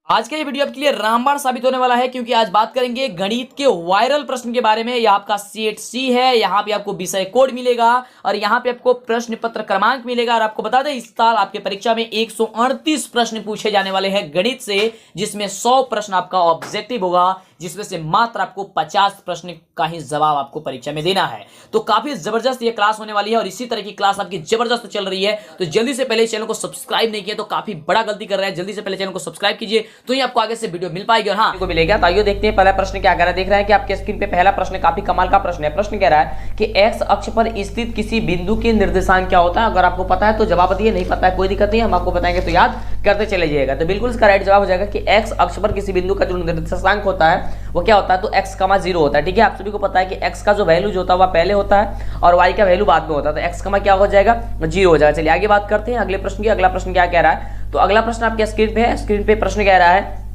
आज का ये वीडियो आपके लिए रामबाण साबित होने वाला है क्योंकि आज बात करेंगे गणित के वायरल प्रश्न के बारे में। यह आपका सेट सी है। यहाँ पे आपको विषय कोड मिलेगा और यहाँ पे आपको प्रश्न पत्र क्रमांक मिलेगा। और आपको बता दें इस साल आपके परीक्षा में 138 प्रश्न पूछे जाने वाले हैं गणित से, जिसमें 100 प्रश्न आपका ऑब्जेक्टिव होगा, जिसमें से मात्र आपको 50 प्रश्न का ही जवाब आपको परीक्षा में देना है। तो काफी जबरदस्त ये क्लास होने वाली है और इसी तरह की क्लास आपकी जबरदस्त चल रही है। तो जल्दी से पहले चैनल को सब्सक्राइब नहीं किया तो काफी बड़ा गलती कर रहे हैं। जल्दी से पहले चैनल को सब्सक्राइब कीजिए तो ही आपको आगे से वीडियो मिल पाएगी और हाँ को मिलेगा। तो आइए देखते हैं पहला प्रश्न क्या कह रहा है। देख रहे हैं कि आपके स्क्रीन पे पहला प्रश्न काफी कमाल का प्रश्न है। प्रश्न कह रहा है कि एक्स अक्ष पर स्थित किसी बिंदु के निर्देशांक क्या होता है। अगर आपको पता है तो जवाब दिए, नहीं पता है कोई दिक्कत नहीं, हम आपको बताएंगे तो याद करते चले जाइएगा। तो बिल्कुल इसका राइट जवाब हो जाएगा कि एक्स अक्ष पर किसी बिंदु का जो निर्देशांक होता है वो क्या होता है, तो x, 0 होता है। ठीक है, आप सभी को पता है कि x का जो वैल्यू जो होता है वह पहले होता है और y का वैल्यू बाद में होता है। तो x, क्या हो जाएगा, 0 हो जाएगा। चलिए आगे बात करते हैं अगले प्रश्न की। अगला प्रश्न क्या कह रहा है, तो अगला प्रश्न आपके स्क्रीन पे है। स्क्रीन पे प्रश्न कह रहा है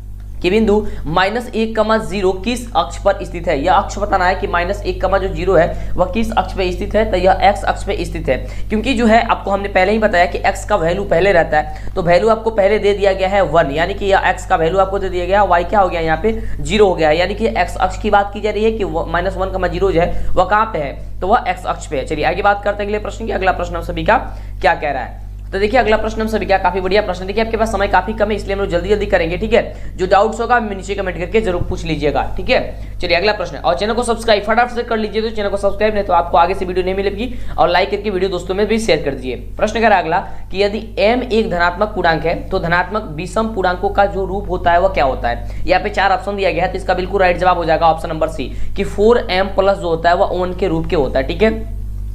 कि बिंदु -1,0 किस अक्ष पर स्थित है। यह अक्ष बताना है कि -1,0 है वह किस अक्ष पे स्थित है। तो यह x अक्ष पे स्थित है, क्योंकि जो है आपको हमने पहले ही बताया कि x का वैल्यू पहले रहता है। तो वैल्यू आपको पहले दे दिया गया है 1, यानी कि यह x का वैल्यू आपको दे दिया गया, y क्या हो गया यहाँ पे 0 हो गया, यानी कि x अक्ष की बात की जा रही है कि -1,0 जो है वह कहाँ पे है, तो वह x अक्ष पे है। चलिए आगे बात करते हैं अगले प्रश्न की। अगला प्रश्न हम सभी का क्या कह रहा है, तो देखिए अगला प्रश्न हम सभी का काफी बढ़िया प्रश्न। देखिए आपके पास समय काफी कम है इसलिए हम लोग जल्दी जल्दी करेंगे। ठीक है, जो डाउट्स होगा आप नीचे कमेंट करके जरूर पूछ लीजिएगा। ठीक है, चलिए अगला प्रश्न है। और चैनल को सब्सक्राइब फटाफट से कर लीजिए, तो चैनल को सब्सक्राइब नहीं तो आपको आगे से वीडियो नहीं मिलेगी, और लाइक करके वीडियो दोस्तों में भी शेयर कर दीजिए। प्रश्न कह रहा है अगला कि यदि m एक धनात्मक पूर्णांक है तो धनात्मक विषम पूर्णांकों का जो रूप होता है वह क्या होता है। यहाँ पे 4 ऑप्शन दिया गया है, तो इसका बिल्कुल राइट जवाब हो जाएगा ऑप्शन नंबर सी कि 4m+ जो होता है वह 1 के रूप के होता है। ठीक है,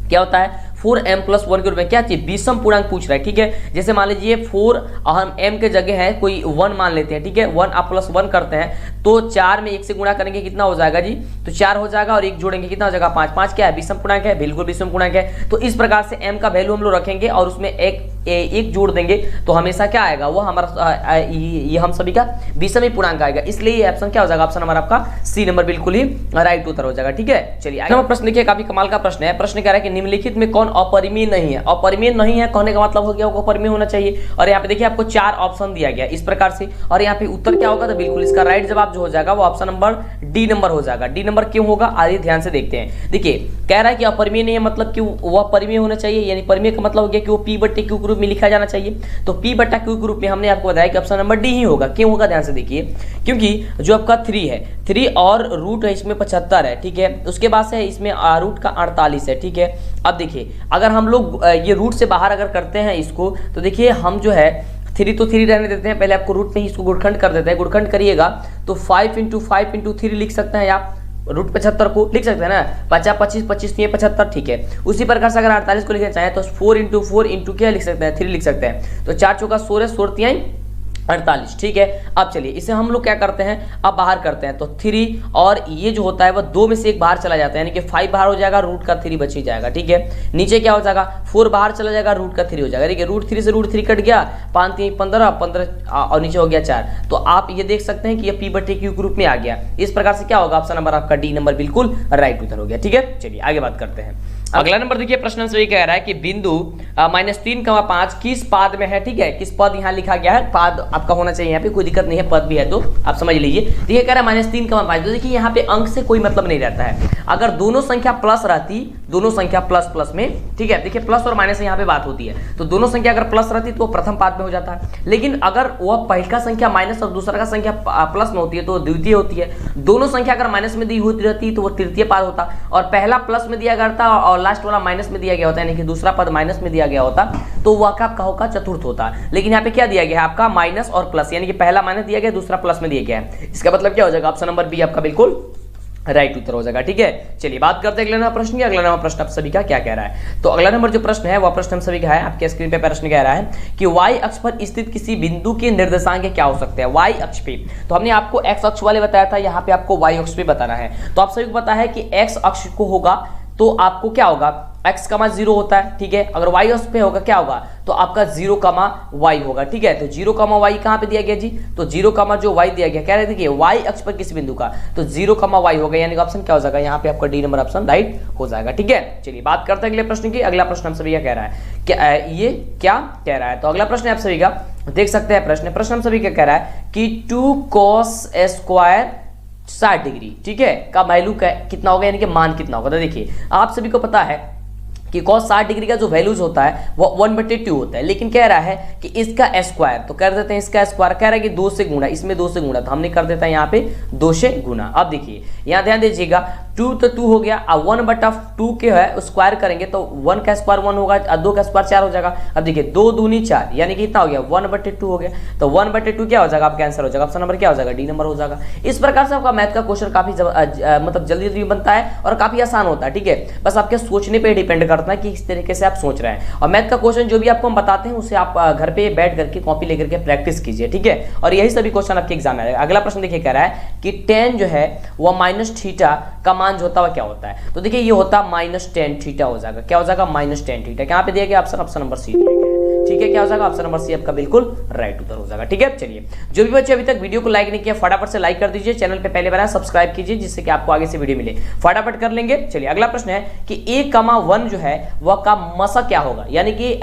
क्या होता है 4m+1 के रूप में क्या चाहिए, विषम पूर्णांक पूछ रहा है। ठीक है, जैसे मान लीजिए 4 हम m के जगह है कोई 1 मान लेते हैं। ठीक है, 1 आप +1 करते हैं तो 4 में 1 से गुणा करेंगे कितना हो जाएगा जी, तो 4 हो जाएगा और 1 जोड़ेंगे कितना हो जाएगा 5। 5 क्या है, विषम पूर्णांक है, बिल्कुल विषम पूर्णांक है। तो इस प्रकार से m का वैल्यू हम लोग रखेंगे और उसमें एक जोड़ देंगे तो हमेशा क्या आएगा, वो हमारा ये हम सभी का विषम ही पूर्णांक आएगा। इसलिए ये ऑप्शन क्या हो जाएगा, ऑप्शन नंबर आपका सी नंबर बिल्कुल ही राइट उत्तर हो जाएगा। ठीक है, चलिए आगे प्रश्न देखिए, काफी कमाल का प्रश्न है। प्रश्न कह रहा है कि निम्नलिखित में कौन अपरिमेय नहीं है। अपरिमेय नहीं है कहने का मतलब हो गया वो अपरिमेय होना चाहिए। और यहाँ पे देखिए आपको 4 ऑप्शन दिया गया इस प्रकार से, और यहाँ पे उत्तर क्या होगा, तो बिल्कुल इसका राइट जवाब जो हो जाएगा वो ऑप्शन नंबर डी नंबर हो जाएगा। डी नंबर क्यों होगा, आइए ध्यान से देखते हैं। देखिए कह रहा है कि अपरिमेय नहीं है मतलब कि वह परिमेय होना चाहिए, यानी परिमेय का मतलब हो गया कि वो P/Q के रूप में लिखा जाना चाहिए। तो P/Q के रूप में हमने आपको बताया कि ऑप्शन नंबर डी ही होगा। क्यों होगा, ध्यान से देखिए, क्योंकि जो आपका 3 है, 3 और रूट है इसमें 75 है। ठीक है, उसके बाद से इसमें रूट का 48 है। ठीक है, अब देखिए अगर हम लोग ये रूट से बाहर अगर करते हैं इसको, तो देखिए हम जो है 3 तो 3 रहने देते हैं, पहले आपको रूट में ही इसको गुणखंड कर देते हैं। गुणखंड करिएगा तो 5 × 5 × 3 लिख सकते हैं आप, रूट 75 को लिख सकते हैं ना, 50 25 25 75। ठीक है, उसी प्रकार से अगर 48 को लिखना चाहें तो 4 × 4 × क्या लिख सकते हैं, 3 लिख सकते हैं। तो 4 चौका 16, 16 तिहाई 48। ठीक है, अब चलिए इसे हम लोग क्या करते हैं, अब बाहर करते हैं। तो 3 और ये जो होता है वह 2 में से एक बाहर चला जाता है, यानी कि 5 बाहर हो जाएगा, रूट का 3 बच ही जाएगा। ठीक है, नीचे क्या हो जाएगा, 4 बाहर चला जाएगा, रूट का 3 हो जाएगा। ठीक है, रूट 3 से रूट 3 कट गया, 5 3 15 15 और नीचे हो गया 4। तो आप ये देख सकते हैं कि ये P/Q के रूप में आ गया। इस प्रकार से क्या होगा, ऑप्शन नंबर आपका डी नंबर बिल्कुल राइट उत्तर हो गया। ठीक है, चलिए आगे बात करते हैं। अगला नंबर देखिए, प्रश्न से कह रहा है कि बिंदु -3,5 किस पाद में है। ठीक है, किस पद यहाँ लिखा गया है, पाद आपका होना चाहिए, यहाँ पे कोई दिक्कत नहीं है, पद भी है तो आप समझ लीजिए। देखिए कह रहा है -3,5, तो देखिए यहाँ पे अंक से कोई मतलब नहीं रहता है। अगर दोनों संख्या प्लस रहती, दोनों संख्या प्लस प्लस में, ठीक है, देखिए प्लस और माइनस यहाँ पे बात होती है, तो दोनों संख्या अगर प्लस रहती तो वो प्रथम पाद में हो जाता है। लेकिन अगर वह पहला संख्या माइनस और दूसरा का संख्या प्लस में होती है तो द्वितीय होती है। दोनों संख्या अगर माइनस में दी होती रहती तो वो तृतीय पाद होता, और पहला प्लस में दिया गया था और लास्ट वाला माइनस में दिया गया होता है, यानी कि दूसरा पद माइनस में दिया गया होता तो वह आपका होगा चतुर्थ होता। लेकिन यहाँ पे क्या दिया गया है आपका, माइनस और प्लस, यानी कि पहला माइनस दिया गया, दूसरा प्लस में दिया गया है। इसका मतलब क्या हो जाएगा, ऑप्शन नंबर बी आपका बिल्कुल राइट उत्तर हो जाएगा। ठीक है, चलिए बात करते हैं अगला नंबर प्रश्न की। अगला नंबर प्रश्न आप सभी का क्या कह रहा है, तो अगला नंबर जो प्रश्न है वह प्रश्न हम सभी का है, आपके स्क्रीन पे प्रश्न कह रहा है कि y अक्ष पर स्थित किसी बिंदु के निर्देशांक क्या हो सकते हैं। y अक्ष पे तो हमने आपको x अक्ष वाले बताया था, यहाँ पे आपको y अक्ष पे बताना है। तो आप सभी को पता है कि x अक्ष को होगा तो आपको क्या होगा, x, 0 होता है। ठीक है, अगर y अक्ष पे होगा क्या होगा, तो आपका 0, y होगा। ठीक है, तो 0, y कहाँ पे दिया गया जी, तो 0, जो y दिया गया, कह रहे देखिए y अक्ष पर किसी बिंदु का, तो 0, y होगा, यानी कि ऑप्शन क्या हो जाएगा, यहाँ पे आपका डी नंबर ऑप्शन राइट हो जाएगा। ठीक है, चलिए बात करते हैं अगले प्रश्न की। अगला प्रश्न हम सभी का कह रहा है, ये क्या कह रहा है, तो अगला प्रश्न आप सभी का देख सकते हैं प्रश्न हम सभी क्या कह रहा है कि 2 cos स्क्वायर 60 डिग्री, ठीक है, का वैल्यू कितना होगा, यानी कि मान कितना होगा। तो देखिए आप सभी को पता है कि cos 60 डिग्री का जो वैल्यूज होता है वो 1/2 होता है, लेकिन कह रहा है कि इसका स्क्वायर, तो कर देते हैं इसका स्क्वायर, कह रहा है कि 2 से गुणा, इसमें 2 से गुणा, तो हमने कर देता है यहाँ पे 2 से गुणा। अब देखिए यहाँ ध्यान दीजिएगा 2 तो 2 हो गया, अब 1/2 के है स्क्वायर करेंगे तो 1 का स्क्वायर 1 होगा, 2 का स्क्वायर 4 हो जाएगा। अब देखिए 2 दूनी 4, यानी कि कितना हो गया 1/2 हो गया, तो 1/2 क्या हो जाएगा, आपका आंसर हो जाएगा, ऑप्शन नंबर क्या हो जाएगा, डी नंबर हो जाएगा। इस प्रकार से आपका मैथ का क्वेश्चन काफी मतलब जल्दी जल्दी बनता है और काफी आसान होता है, ठीक है, बस आपके सोचने पर डिपेंड करता है कि इस तरीके से आप सोच रहे हैं। और मैथ का क्वेश्चन जो भी आपको हम बताते हैं उसे आप घर पे बैठ करके कॉपी लेकर के प्रैक्टिस कीजिए, ठीक है, और यही सभी क्वेश्चन आपके एग्जाम में आएगा। अगला प्रश्न देखिए कह रहा है कि tan जो है वो -θ का मान जो होता है क्या होता है, तो देखिए ये होता -tan θ हो जाएगा, क्या हो जाएगा -tan θ, यहाँ पे दिया गया ऑप्शन नंबर सी दिया गया, ठीक है, क्या हो जाएगा ऑप्शन नंबर सी आपका बिल्कुल राइट उत्तर हो जाएगा, ठीक है। चलिए जो भी बच्चे अभी तक वीडियो को लाइक नहीं किया फटाफट से लाइक कर दीजिए, चैनल पे पहले बनाया सब्सक्राइब कीजिए जिससे कि आपको आगे से वीडियो मिले, फटाफट कर लेंगे। चलिए अगला प्रश्न है कि 1,1 जो है वह का मसा क्या होगा, यानी कि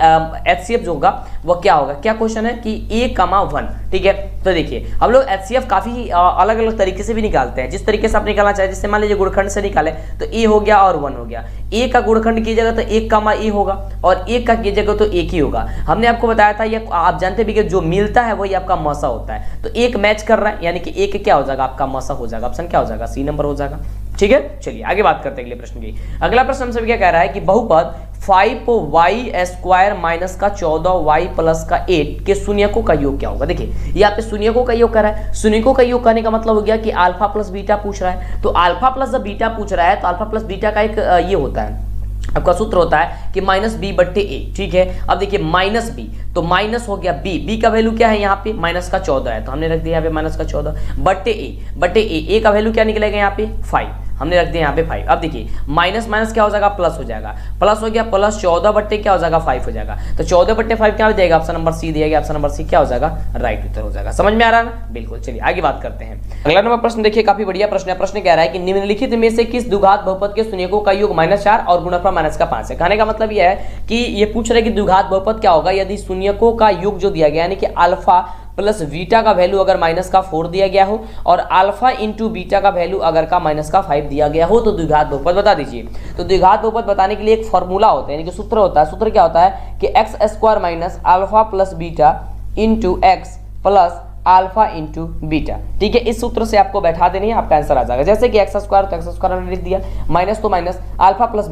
HCF जो होगा वह क्या होगा, क्या क्वेश्चन है कि 1,1, ठीक है। तो देखिए हम लोग HCF काफी अलग अलग तरीके से भी निकालते हैं, जिस तरीके से आप निकालना चाहे, जैसे मान लीजिए गुणखंड से निकाले तो A हो गया और 1 हो गया, A का गुणखंड कीजिएगा तो 1, A होगा और 1 का कीजिएगा तो 1 ही होगा। हमने आपको बताया था ये आप जानते भी कि जो मिलता है वही आपका मसा होता है, तो 1 मैच कर रहा है यानी कि 1 क्या हो जाएगा आपका मसा हो जाएगा, ऑप्शन क्या हो जाएगा सी नंबर हो जाएगा, ठीक है। चलिए आगे बात करते हैं अगले प्रश्न की। अगला प्रश्न हमसे क्या कह रहा है कि बहुपद 5y² माइनस का 14y प्लस का 8 के शून्यकों का योग क्या होगा। देखिए यहाँ पे शून्यकों का योग कर रहा है, शून्यकों का योग करने का मतलब हो गया कि अल्फा प्लस बीटा पूछ रहा है, तो अल्फा प्लस जब बीटा पूछ रहा है तो अल्फा प्लस बीटा का एक ये होता है, आपका सूत्र होता है कि -b/a, ठीक है। अब देखिए -b तो माइनस हो गया b का वैल्यू क्या है यहाँ पे -14 है, तो हमने रख दिया यहाँ पे -14/a का वैल्यू क्या निकलेगा यहाँ पे 5, हमने रख दिया यहाँ पे 5। अब देखिए माइनस माइनस क्या हो जाएगा प्लस हो जाएगा, प्लस हो गया प्लस 14 क्या हो जाएगा 5 हो जाएगा, तो 14/5 क्या हो जाएगा, ऑप्शन नंबर सी दिया गया, ऑप्शन नंबर सी क्या हो जाएगा राइट उत्तर हो जाएगा। समझ में आ रहा है ना, बिल्कुल। चलिए आगे बात करते हैं। अगला नंबर प्रश्न देखिए काफी बढ़िया प्रश्न है, प्रश्न कह रहा है कि निम्नलिखित में से किस द्विघात बहुपद के शून्यकों का योग -4 और गुणनफल -5 है। कहने का मतलब यह है कि ये पूछ रहे कि द्विघात बहुपद क्या होगा यदि शून्यकों का योग जो दिया गया यानी कि अल्फा प्लस बीटा का वैल्यू अगर -4 दिया गया हो और अल्फा इंटू बीटा का वैल्यू अगर का -5 दिया गया हो तो द्विघात बहुपद बता दीजिए। तो द्विघात बहुपद बताने के लिए एक फॉर्मूला होता है, यानी कि सूत्र होता है, सूत्र क्या होता है कि x² minus alpha plus beta into x plus alpha into beta, ठीक है। इस सूत्र से आपको बैठा देनी है, आपका आंसर आ जाएगा। जैसे कि x² तो x² हमने लिख दिया, माइनस तो माइनस, अल्फा प्लस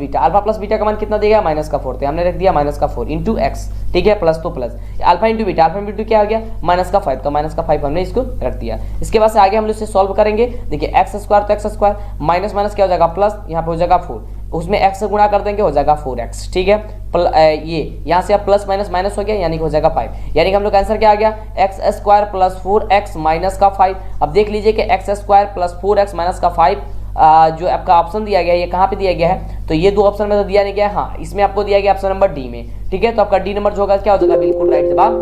बीटा का मान कितना देगा -4 हमने रख दिया -4 इंटू एक्स, ठीक है, प्लस तो प्लस, अल्फा इंटू बीटा क्या आ गया -5 तो -5 हमने इसको रख दिया। इसके बाद से आगे हम लोग इसे सॉल्व करेंगे। देखिए x² तो x² माइनस माइनस क्या हो जाएगा प्लस, यहाँ पे हो जाएगा 4, उसमें x से गुणा कर देंगे हो जाएगा 4x, ठीक है। ये यहाँ से अब प्लस माइनस माइनस हो गया यानी कि हो जाएगा 5, यानी कि हम लोग आंसर क्या आ गया x² प्लस 4x माइनस का 5। अब देख लीजिए कि x² प्लस 4x माइनस का 5 जो आपका ऑप्शन दिया गया है ये कहाँ पे दिया गया है, तो ये 2 ऑप्शन में तो दिया नहीं गया, हाँ इसमें आपको दिया गया ऑप्शन नंबर डी में, ठीक है। तो आपका डी नंबर जो होगा क्या हो जाएगा बिल्कुल राइट जवाब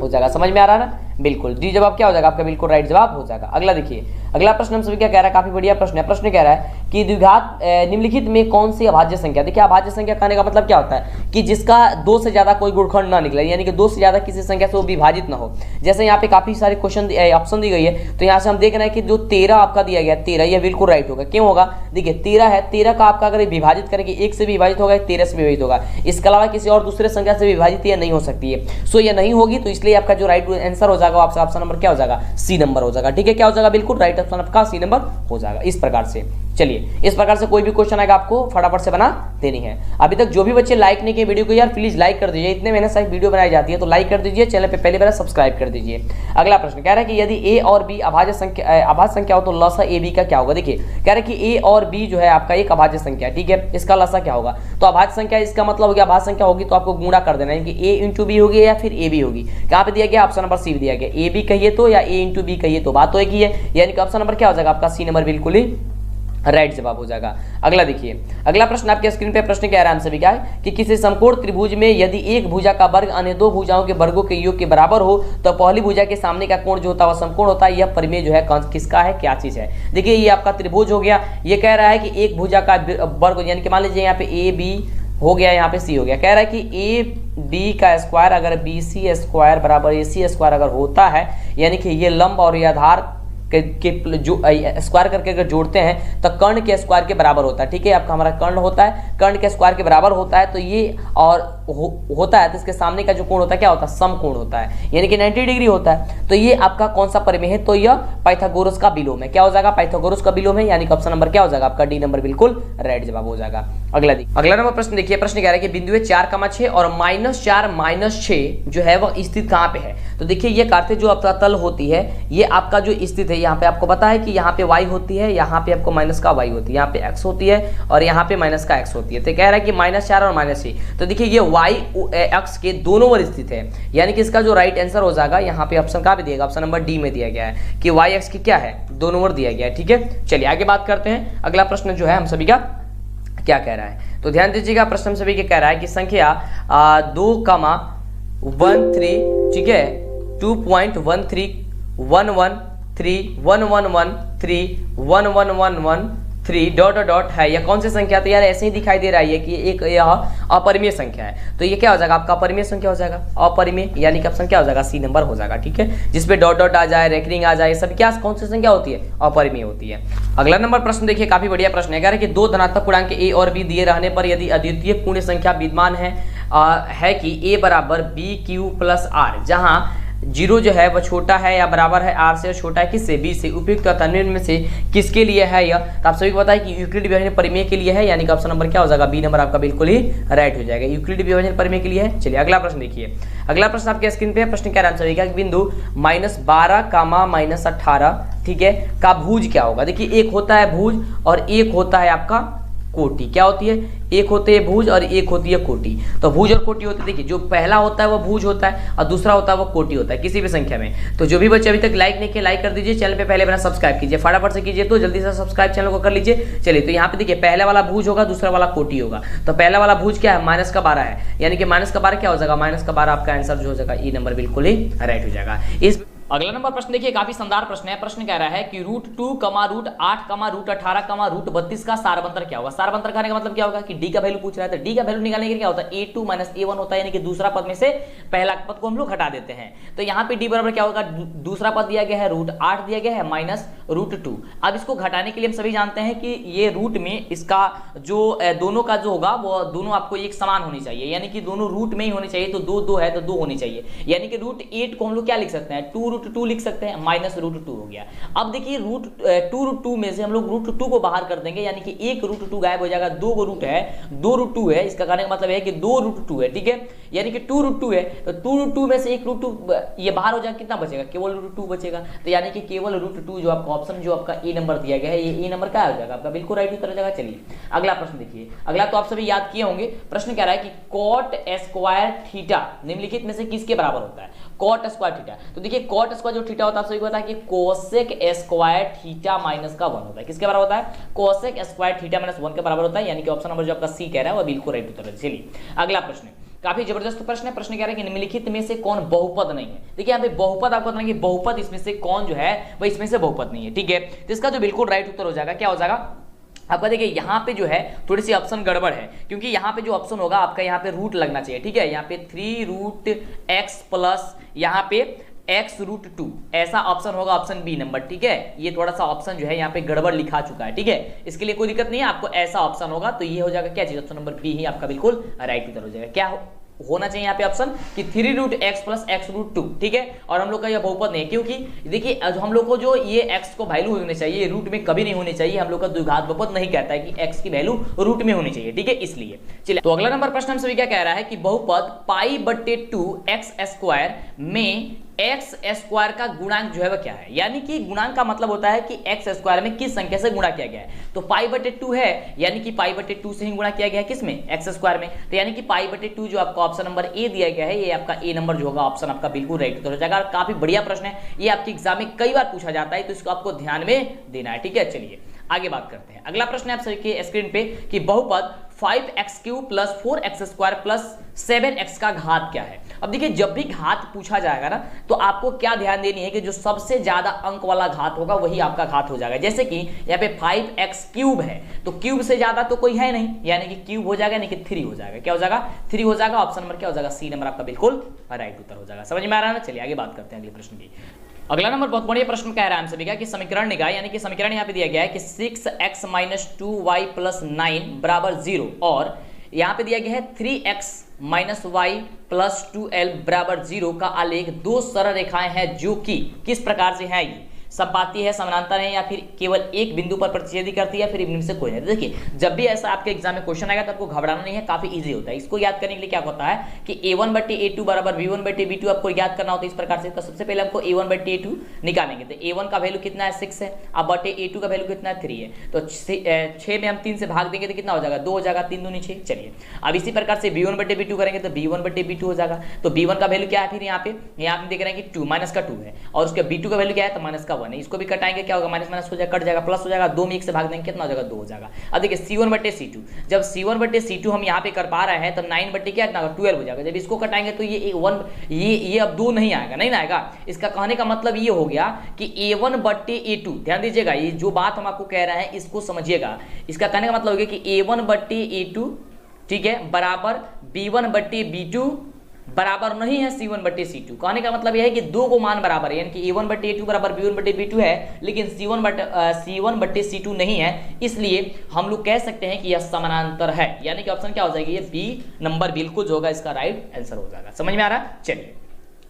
हो जाएगा। समझ में आ रहा है ना, बिल्कुल डी जवाब क्या हो जाएगा आपका बिल्कुल राइट जवाब हो जाएगा। अगला देखिए अगला प्रश्न हम सभी क्या कह रहा है, काफी बढ़िया प्रश्न है। प्रश्न कह रहा है कि द्विघात निम्नलिखित में कौन सी अभाज्य संख्या, देखिए अभाज्य संख्या कहने का मतलब क्या होता है कि जिसका 2 से ज्यादा कोई गुणखंड ना निकले, यानी कि 2 से ज्यादा किसी संख्या से वो विभाजित ना हो। जैसे यहाँ पे काफी सारे क्वेश्चन ऑप्शन दी गई है, तो यहाँ से हम देख रहे हैं कि जो 13 आपका दिया गया 13 ये बिल्कुल राइट होगा। क्यों होगा, देखिए 13 है, 13 का आपका अगर विभाजित करेंगे 1 से विभाजित होगा 13 से विभाजित होगा, इसके अलावा किसी और दूसरे संख्या से विभाजित यह नहीं हो सकती है, सो ये नहीं होगी, तो इसलिए आपका जो राइट आंसर हो जाएगा आपका ऑप्शन नंबर क्या हो जाएगा सी नंबर हो जाएगा, ठीक है। क्या हो जाएगा बिल्कुल राइट ऑप्शन आपका सी नंबर हो जाएगा। इस प्रकार से चलिए इस प्रकार से कोई भी क्वेश्चन आएगा आपको फटाफट से बना देनी है। अभी तक जो भी बच्चे लाइक नहीं किए वीडियो को यार प्लीज लाइक कर दीजिए, इतने मेहनत से वीडियो बनाई जाती है तो लाइक कर दीजिए, चैनल पे पहले बार सब्सक्राइब कर दीजिए। अगला प्रश्न कह रहा है कि यदि ए और बी अभाज्य संख्या हो तो लसा ए बी का क्या होगा। देखिए कह रहा है कि ए और बी जो है आपका एक अभाज्य संख्या, ठीक है, इसका लसा क्या होगा, तो अभाज्य संख्या इसका मतलब हो गया अभाज्य संख्या होगी तो आपको गुणा कर देना है कि ए इंटू बी होगी या फिर ए बी होगी। कहाँ पे दिया गया ऑप्शन नंबर सी दिया गया, ए बी कहिए तो या ए इंटू बी कहिए तो बात तो एक ही है, यानी कि ऑप्शन नंबर क्या हो जाएगा आपका सी नंबर बिल्कुल ही राइट जवाब हो जाएगा। अगला देखिए अगला प्रश्न आपके स्क्रीन पे प्रश्न क्या है आराम से भी क्या है कि किसी समकोण त्रिभुज में यदि एक भुजा का वर्ग अन्य 2 भुजाओं के वर्गों के योग के बराबर हो तो पहली भुजा के सामने का कोण जो होता है वह समकोण होता है। यह प्रमेय जो है किसका है, क्या चीज है। देखिए ये आपका त्रिभुज हो गया, ये कह रहा है कि एक भुजा का वर्ग यानी कि मान लीजिए यहाँ पे ए बी हो गया, यहाँ पे सी हो गया। कह रहा है कि ए डी का स्क्वायर अगर बी सी स्क्वायर बराबर ए सी स्क्वायर अगर होता है, यानी कि ये लंब और ये आधार के जो स्क्वायर करके अगर जोड़ते हैं तो कर्ण के स्क्वायर के बराबर होता है। ठीक है, आपका हमारा कर्ण होता है, कर्ण के स्क्वायर के बराबर होता है, तो ये और होता है तो इसके सामने का जो कोण होता है क्या होता है, समकोण होता है, यानी कि 90 डिग्री होता है। तो ये आपका कौन सा परिमेय है, तो यह पाइथागोरस का विलोम है। क्या हो जाएगा, पाइथागोरस का विलोम है, यानी कि ऑप्शन नंबर क्या हो जाएगा आपका डी नंबर बिल्कुल राइट जवाब हो जाएगा। अगला नंबर प्रश्न देखिए, प्रश्न कह रहा है कि बिंदु 4,6 और -4 -6 जो है वह स्थित कहां पे है। तो देखिए ये कार्य जो आपका तल होती है, ये आपका जो स्थित है, यहाँ पे आपको पता है कि यहाँ पे y होती है, यहाँ पे आपको माइनस का y होती है, यहाँ पे x होती है और यहाँ पे माइनस का x होती है। तो कह रहा है कि -4 और -6, तो देखिए ये y x के दोनों ओर स्थित है, यानी कि इसका जो राइट आंसर हो जाएगा यहाँ पे ऑप्शन कहाँ पे दिएगा, ऑप्शन नंबर डी में दिया गया है कि y x की क्या है, दोनों ओर दिया गया है। ठीक है, चलिए आगे बात करते हैं। अगला प्रश्न जो है हम सभी का क्या कह रहा है, तो ध्यान दीजिएगा, प्रश्न हम सभी के कह रहा है कि संख्या 2,13, ठीक है, 2.131131131113 डॉट डॉट है, यह कौन सी संख्या, तो यार ऐसे ही दिखाई दे रहा है कि एक यह अपरिमेय संख्या है, तो ये क्या हो जाएगा आपका अपरिमेय संख्या हो जाएगा, अपरिमेय, यानी कि ऑप्शन क्या हो जाएगा, सी नंबर हो जाएगा। ठीक है, जिसपे डॉट डॉट आ जाए, रेकरिंग आ जाए, सब क्या कौन सी संख्या होती है, अपरिमेय होती है। अगला नंबर प्रश्न देखिए, काफी बढ़िया प्रश्न है, कह रहा है कि दो धनात्मक पूर्णांक ए और बी दिए रहने पर यदि अद्वितीय पूर्ण संख्या विद्यमान है कि ए बराबर बी क्यू प्लस आर, जहां 0 जो है वह छोटा है या बराबर है r से, छोटा है किससे, b से, उपयुक्त तथा निम्न में से किसके लिए है यह, तो आप सभी को पता है कि यूक्लिड विभाजन परिमेय के लिए है, यानी कि ऑप्शन नंबर क्या हो जाएगा, बी नंबर आपका बिल्कुल ही राइट हो जाएगा, यूक्लिड विभाजन परिमेय के लिए है। चलिए अगला प्रश्न देखिए, अगला प्रश्न आपके स्क्रीन पे है, प्रश्न क्या आंसर है, बिंदु -12, -18, ठीक है, का भुज क्या होगा। देखिए एक होता है भुज और एक होता है आपका कोटि। क्या होती है, एक होते है भुज और एक होती है कोटि। तो भुज और कोटि होती है, देखिए जो पहला होता है वो भुज होता है और दूसरा होता है वो कोटि होता है किसी भी संख्या में। तो जो भी बच्चे अभी तक लाइक नहीं किए लाइक कर दीजिए, चैनल पे पहले बना सब्सक्राइब कीजिए, फटाफट से कीजिए, तो जल्दी से सब्सक्राइब चैनल को कर लीजिए। चलिए तो यहाँ पे देखिए पहला वाला भुज होगा, दूसरा वाला कोटि होगा। तो पहला वाला भुज क्या है, -12 है, यानी कि -12 क्या हो जाएगा, -12 आपका आंसर जो हो जाएगा ई नंबर बिल्कुल ही राइट हो जाएगा। इस अगला नंबर प्रश्न देखिए, काफी शानदार प्रश्न है। प्रश्न कह रहा है कि √2, √8, √18, √32 का सारबंतर क्या होगा। सारबंतर कहने का मतलब क्या होगा कि डी का वैल्यू पूछ रहा है, तो डी का वैल्यू निकालने के लिए क्या होता है, a2 - a1 होता है, यानी कि दूसरा पद में से पहला पद को हम लोग हटा देते हैं। तो यहाँ पे डी बराबर क्या होगा, दूसरा पद दिया गया है √8 दिया गया है -√2। अब इसको घटाने के लिए हम सभी जानते हैं कि ये रूट में इसका जो दोनों का जो होगा वो दोनों आपको एक समान होनी चाहिए, यानी कि दोनों रूट में ही होनी चाहिए। तो 2 है तो 2 होनी चाहिए, यानी कि √8 को हम लोग क्या लिख सकते हैं, 2√2 लिख सकते हैं, -√2 हो गया। अब देखिए √2 में से हम लोग √2 को बाहर कर देंगे, यानी कि एक √2 गायब हो जाएगा, 2 रूट है, 2 √2 है, इसका कहने का मतलब है कि 2 √2 है। ठीक है, यानी कि 2 √2 है, तो 2 √2 में से एक √2 ये बाहर हो जाएगा, कितना बचेगा, केवल √2 बचेगा। तो यानी कि केवल √2 जो आपका ऑप्शन जो आपका ए नंबर दिया गया है, ये ए नंबर क्या हो जाएगा आपका बिल्कुल राइट उत्तर हो जाएगा। चलिए अगला प्रश्न देखिए, अगला तो आप सभी याद किए होंगे। प्रश्न कह रहा है कि cot स्क्वायर थीटा निम्नलिखित में से किसके बराबर होता है, cot स्क्वायर थीटा। तो देखिए cot स्क्वायर जो थीटा होता है आप सभी को पता है कि कोसेक स्क्वायर थीटा -1 होता है, किसके बराबर होता है, कोसेक स्क्वायर थीटा -1 के बराबर होता है, यानी कि ऑप्शन नंबर जो आपका सी कह रहा है वो बिल्कुल राइट उत्तर है। चलिए अगला प्रश्न काफी जबरदस्त प्रश्न है। प्रश्न कह रहा है कि निम्नलिखित में से कौन बहुपद नहीं है। देखिए यहाँ पे बहुपद आपको बताना कि बहुपद इसमें से कौन जो है वह इसमें से बहुपद नहीं है। ठीक है, तो इसका जो बिल्कुल राइट उत्तर हो जाएगा क्या हो जाएगा आपका, देखिए यहाँ पे जो है थोड़ी सी ऑप्शन गड़बड़ है, क्योंकि यहाँ पे जो ऑप्शन होगा आपका यहाँ पे रूट लगना चाहिए। ठीक है, यहाँ पे 3√x प्लस यहाँ पे x√2 ऐसा ऑप्शन होगा, ऑप्शन बी नंबर। ठीक है, ये थोड़ा सा ऑप्शन जो है यहाँ पे गड़बड़ लिखा चुका है। ठीक है, इसके लिए कोई दिक्कत नहीं है, आपको ऐसा ऑप्शन होगा तो ये हो जाएगा क्या चीज, ऑप्शन नंबर बी ही आपका बिल्कुल राइट उत्तर हो जाएगा। क्या होना चाहिए यहाँ पे ऑप्शन कि 3√x प्लस x√2। ठीक है, और हम लोग का यह बहुपद नहीं है, क्योंकि देखिए हम लोग को जो ये x को वैल्यू होनी चाहिए रूट में कभी नहीं होनी चाहिए। हम लोग का द्विघात बहुपद नहीं कहता है कि x की वैल्यू रूट में होनी चाहिए। ठीक है, इसलिए चलिए तो अगला नंबर प्रश्न हम सभी क्या कह रहा है कि बहुपद π/2x² में एक्स स्क्वायर का गुणांक जो है वह क्या है, यानी कि गुणांक का मतलब होता है कि एक्स स्क्वायर में किस संख्या से गुणा किया गया है। तो π/2 है, यानी कि π/2 से ही गुणा किया गया है किसमें, एक्स स्क्वायर में। तो यानी कि π/2 जो आपका ऑप्शन नंबर ए दिया गया है, ये आपका ए नंबर जो होगा ऑप्शन आपका बिल्कुल राइट उत्तर हो जाएगा। काफी बढ़िया प्रश्न है, ये आपके एग्जाम में कई बार पूछा जाता है, तो इसको आपको ध्यान में देना है। ठीक है, चलिए आगे बात करते हैं। अगला प्रश्न है आप सभी के स्क्रीन पे कि बहुपद 5x³ plus 4x² plus 7x का घात क्या है। अब देखिए जब भी घात पूछा जाएगा ना तो आपको क्या ध्यान देनी है कि जो सबसे ज्यादा अंक वाला घात होगा वही आपका घात हो जाएगा। जैसे कि यहाँ पे 5x³ है तो क्यूब से ज्यादा तो कोई है नहीं, यानी कि क्यूब हो जाएगा, यानी कि 3 हो जाएगा। क्या हो जाएगा? 3 हो जाएगा। ऑप्शन नंबर क्या हो जाएगा? सी नंबर आपका बिल्कुल राइट उत्तर हो जाएगा। समझ में आ रहा है ना? चलिए आगे बात करते हैं अगले प्रश्न की। अगला नंबर बहुत बढ़िया प्रश्न कह रहा है हम सभी का कि समीकरण निकाय, यानी कि समीकरण यहाँ पे दिया गया है कि 6x - 2y + 9 = 0 और यहाँ पे दिया गया है 3x - y + 2l = 0 का आलेख दो सरल रेखाएं हैं जो कि किस प्रकार से है, ये समपाती है, समानांतर है, या फिर केवल एक बिंदु पर प्रतिच्छेदी करती है, या फिर इनमें से कोई नहीं। देखिए जब भी ऐसा आपके एग्जाम में क्वेश्चन आएगा तो आपको घबराना नहीं है, काफी इजी होता है। इसको याद करने के लिए क्या होता है कि a1/a2 = b1/b2 आपको याद करना होता है इस प्रकार से। तो सबसे पहले आपको a1/a2 निकालेंगे तो a1 का वैल्यू कितना है? 6 है। अब बटे a2 का वैल्यू कितना है? 3 है। तो 6 में हम 3 से भाग देंगे तो कितना हो जाएगा? 2 हो जाएगा। 3 दूनी 6। चलिए अब इसी प्रकार से b1/b2 करेंगे तो b1/b2 हो जाएगा। तो b1 का वैल्यू क्या है? फिर यहाँ पे देख रहे हैं कि 2 माइनस का 2 है और उसके b2 का वैल्यू क्या है? तो माइनस का 1 है। इसको भी कटाएंगे, क्या होगा? माइनस माइनस हो जाएगा, कट जाएगा, प्लस हो जाएगा। 2 में 1 से भाग देंगे कितना हो जाएगा? 2 हो जाएगा। अब देखिए c1/c2, जब c1/c2 हम यहाँ पे कर पा रहे हैं तो 9 क्या इतना 12 हो जाएगा। जब इसको कटाएंगे तो ये अब 2 नहीं आएगा, नहीं आएगा। इसका कहने का मतलब ये हो गया कि a1/a2, ध्यान दीजिएगा, ये जो बात हम आपको कह रहे हैं इसको समझिएगा। इसका कहने का मतलब हो गया कि a1/a2 ठीक है बराबर b1/b2 बराबर नहीं है c1/c2। कहने का मतलब यह है कि दो को मान बराबर है, यानी कि a1/a2 बराबर b1/b2 है, लेकिन c1/c2 नहीं है। इसलिए हम लोग कह सकते हैं कि यह समानांतर है, यानी कि ऑप्शन क्या हो जाएगी? ये बी नंबर बिल्कुल जो होगा इसका राइट आंसर हो जाएगा। समझ में आ रहा है? चलिए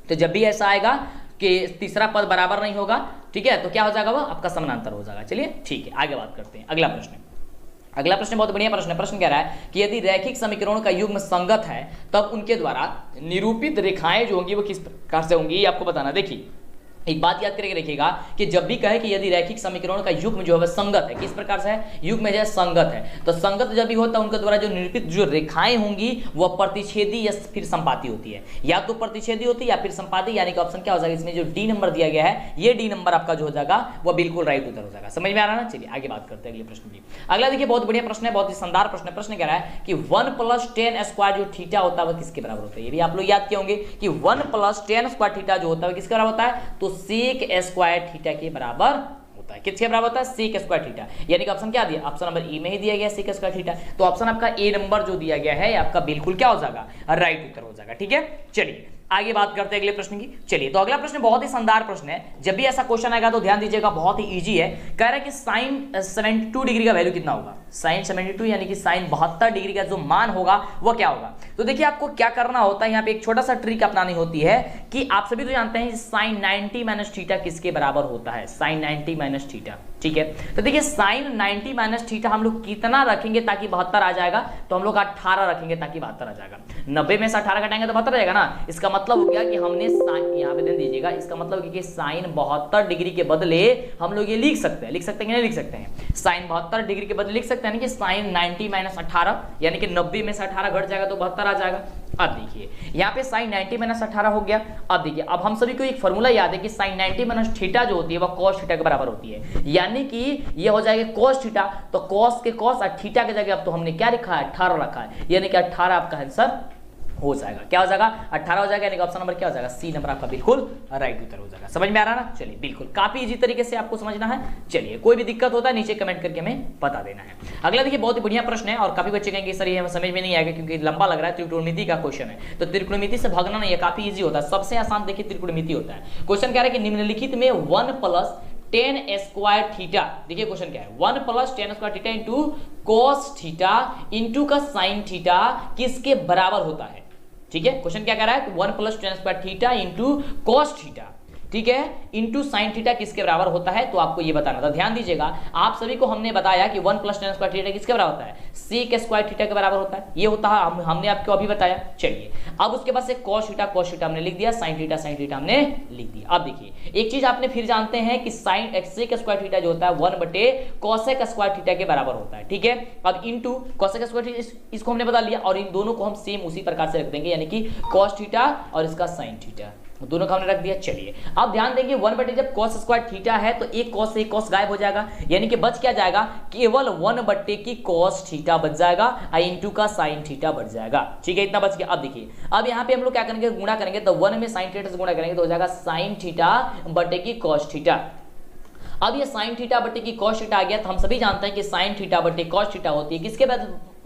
तो जब भी ऐसा आएगा कि तीसरा पद बराबर नहीं होगा, ठीक है, तो क्या हो जाएगा? वह आपका समानांतर हो जाएगा। चलिए ठीक है आगे बात करते हैं। अगला प्रश्न बहुत बढ़िया प्रश्न है। प्रश्न कह रहा है कि यदि रैखिक समीकरणों का युग्म संगत है तब उनके द्वारा निरूपित रेखाएं जो होंगी वो किस प्रकार से होंगी, ये आपको बताना। देखिए एक बात याद करके रखिएगा कि जब भी कहे कि यदि रैखिक समीकरणों का युग्म जो है संगत है, किस प्रकार से है? युग्म जो है संगत है, तो संगत जब भी होता है उनके द्वारा जो निरूपित जो रेखाएं होंगी वह प्रतिच्छेदी या फिर संपाती होती है, या तो प्रतिच्छेदी होती है या फिर संपाती, यानी कि ऑप्शन क्या हो जाएगा? इसमें जो डी नंबर दिया गया है ये डी नंबर आपका जो हो जाएगा वह बिल्कुल राइट उत्तर हो जाएगा। समझ में आ रहा है ना? चलिए आगे बात करते हैं अगले प्रश्न की। अगला देखिए बहुत बढ़िया प्रश्न है, बहुत ही शानदार प्रश्न है। प्रश्न कह रहा है कि 1 + tan² जो थीटा होता है वह किसके बराबर होता है? ये भी आप लोग याद किए होंगे कि 1 + tan² थीटा जो होता है किसके बराबर होता है? तो sec² थीटा के बराबर होता है। किसके बराबर होता है? sec² थीटा, यानी कि ऑप्शन क्या दिया? ऑप्शन नंबर ई में ही दिया गया sec² थीटा। तो ऑप्शन आपका ए नंबर जो दिया गया है आपका बिल्कुल क्या हो जाएगा? राइट उत्तर हो जाएगा। ठीक है चलिए आगे बात करते हैं अगले प्रश्न की। चलिए तो अगला प्रश्न बहुत ही शानदार प्रश्न है। जब भी ऐसा क्वेश्चन आएगा तो ध्यान दीजिएगा, बहुत ही इजी है। कह रहा है कि sin 72 डिग्री का वैल्यू कितना होगा? sin 72 यानी कि sin 72 डिग्री का जो मान होगा वो क्या होगा? तो देखिए आपको क्या करना होता है, यहाँ पे एक छोटा सा ट्रिक अपनानी होती है कि आप सभी तो जानते हैं sin 90 - थीटा किसके बराबर होता है? sin 90 - थीटा, ठीक है। तो देखिए sin 90 - थीटा हम लोग कितना रखेंगे ताकि 72 आ जाएगा? तो हम लोग 18 रखेंगे ताकि 72 आ जाएगा। 90 में से 18 घटाएंगे तो 72 आ जाएगा ना। इसका मतलब हो गया कि हमने साइन, यहाँ पे ध्यान दीजिएगा, इसका मतलब कि साइन 72 डिग्री के बदले हम लोग ये लिख सकते हैं कि नहीं लिख सकते हैं? साइन 72 डिग्री के बदले लिख सकते हैं कि साइन 90 - 18, यानी कि 90 में से 18 घट जाएगा तो 72 आ जाएगा। अब देखिए यहाँ पे साइन 90 - 18 हो गया। अब देखिए अब हम सभी को एक फॉर्मूला याद है कि साइन 90 - थीटा जो होती है वह cos थीटा के बराबर होती है, यानी कि ये हो जाएगा cos थीटा। तो cos के cos और थीटा के जगह अब तो हमने क्या लिखा है? 18 रखा है, यानी कि 18 आपका आंसर हो जाएगा। क्या हो जाएगा? 18 हो जाएगा, यानी कि ऑप्शन नंबर क्या हो जाएगा? सी नंबर आपका बिल्कुल राइट उत्तर हो जाएगा। समझ में आ रहा है ना? चलिए बिल्कुल काफी इजी तरीके से आपको समझना है। चलिए कोई भी दिक्कत होता है नीचे कमेंट करके हमें बता देना है। अगला देखिए बहुत ही बढ़िया प्रश्न है और काफी बच्चे कहेंगे सर ये हमें समझ में नहीं आएगा क्योंकि लंबा लग रहा है, त्रिकोणमिति का क्वेश्चन है। तो त्रिकोणमिति से भागना नहीं है, काफी ईजी होता है। सबसे आसान देखिए त्रिकोणमिति होता है। क्वेश्चन कह रहा है कि निम्नलिखित में 1 + tan² थीटा, देखिए क्वेश्चन क्या है? 1 + tan² theta into cos theta into का sin थीटा किसके बराबर होता है? ठीक है, क्वेश्चन क्या कह रहा है कि 1 + tan² theta into cos theta, ठीक है, इंटू साइन थीटा किसके बराबर होता है? तो आपको ये बताना था। ध्यान दीजिएगा, आप सभी को हमने बताया कि 1 + tan² थीटा किसके बराबर होता है? sec² थीटा के बराबर होता है। ये होता है हमने आपको अभी बताया। चलिए अब उसके बाद से cos थीटा हमने लिख दिया, sin थीटा हमने लिख दिया। अब देखिए एक चीज आपने फिर जानते हैं कि sec² थीटा जो होता है 1/cosec² थीटा के बराबर होता है। ठीक है, अब इंटू cosec² इसको हमने बता लिया और इन दोनों को हम सेम उसी प्रकार से रख देंगे, यानी कि cos थीटा और इसका sin थीटा। दोनों का हमने रख दिया। चलिए अब ध्यान देंगे 1 जब cos स्क्वायर थीटा है तो एक cos से एक cos गायब हो जाएगा, यानी कि बच क्या जाएगा, केवल 1 की cos थीटा बच जाएगा और इनटू का sin थीटा बच जाएगा। ठीक है, इतना बच गया। अब देखिए अब यहाँ पे हम लोग क्या करेंगे, गुणा करेंगे तो 1 में sin थीटा से गुणा करेंगे तो हो जाएगा sin थीटा बटे की cos थीटा। अब ये sin थीटा बटे की cos थीटा आ गया, तो हम सभी जानते हैं कि sin थीटा बटे cos थीटा होती है किसके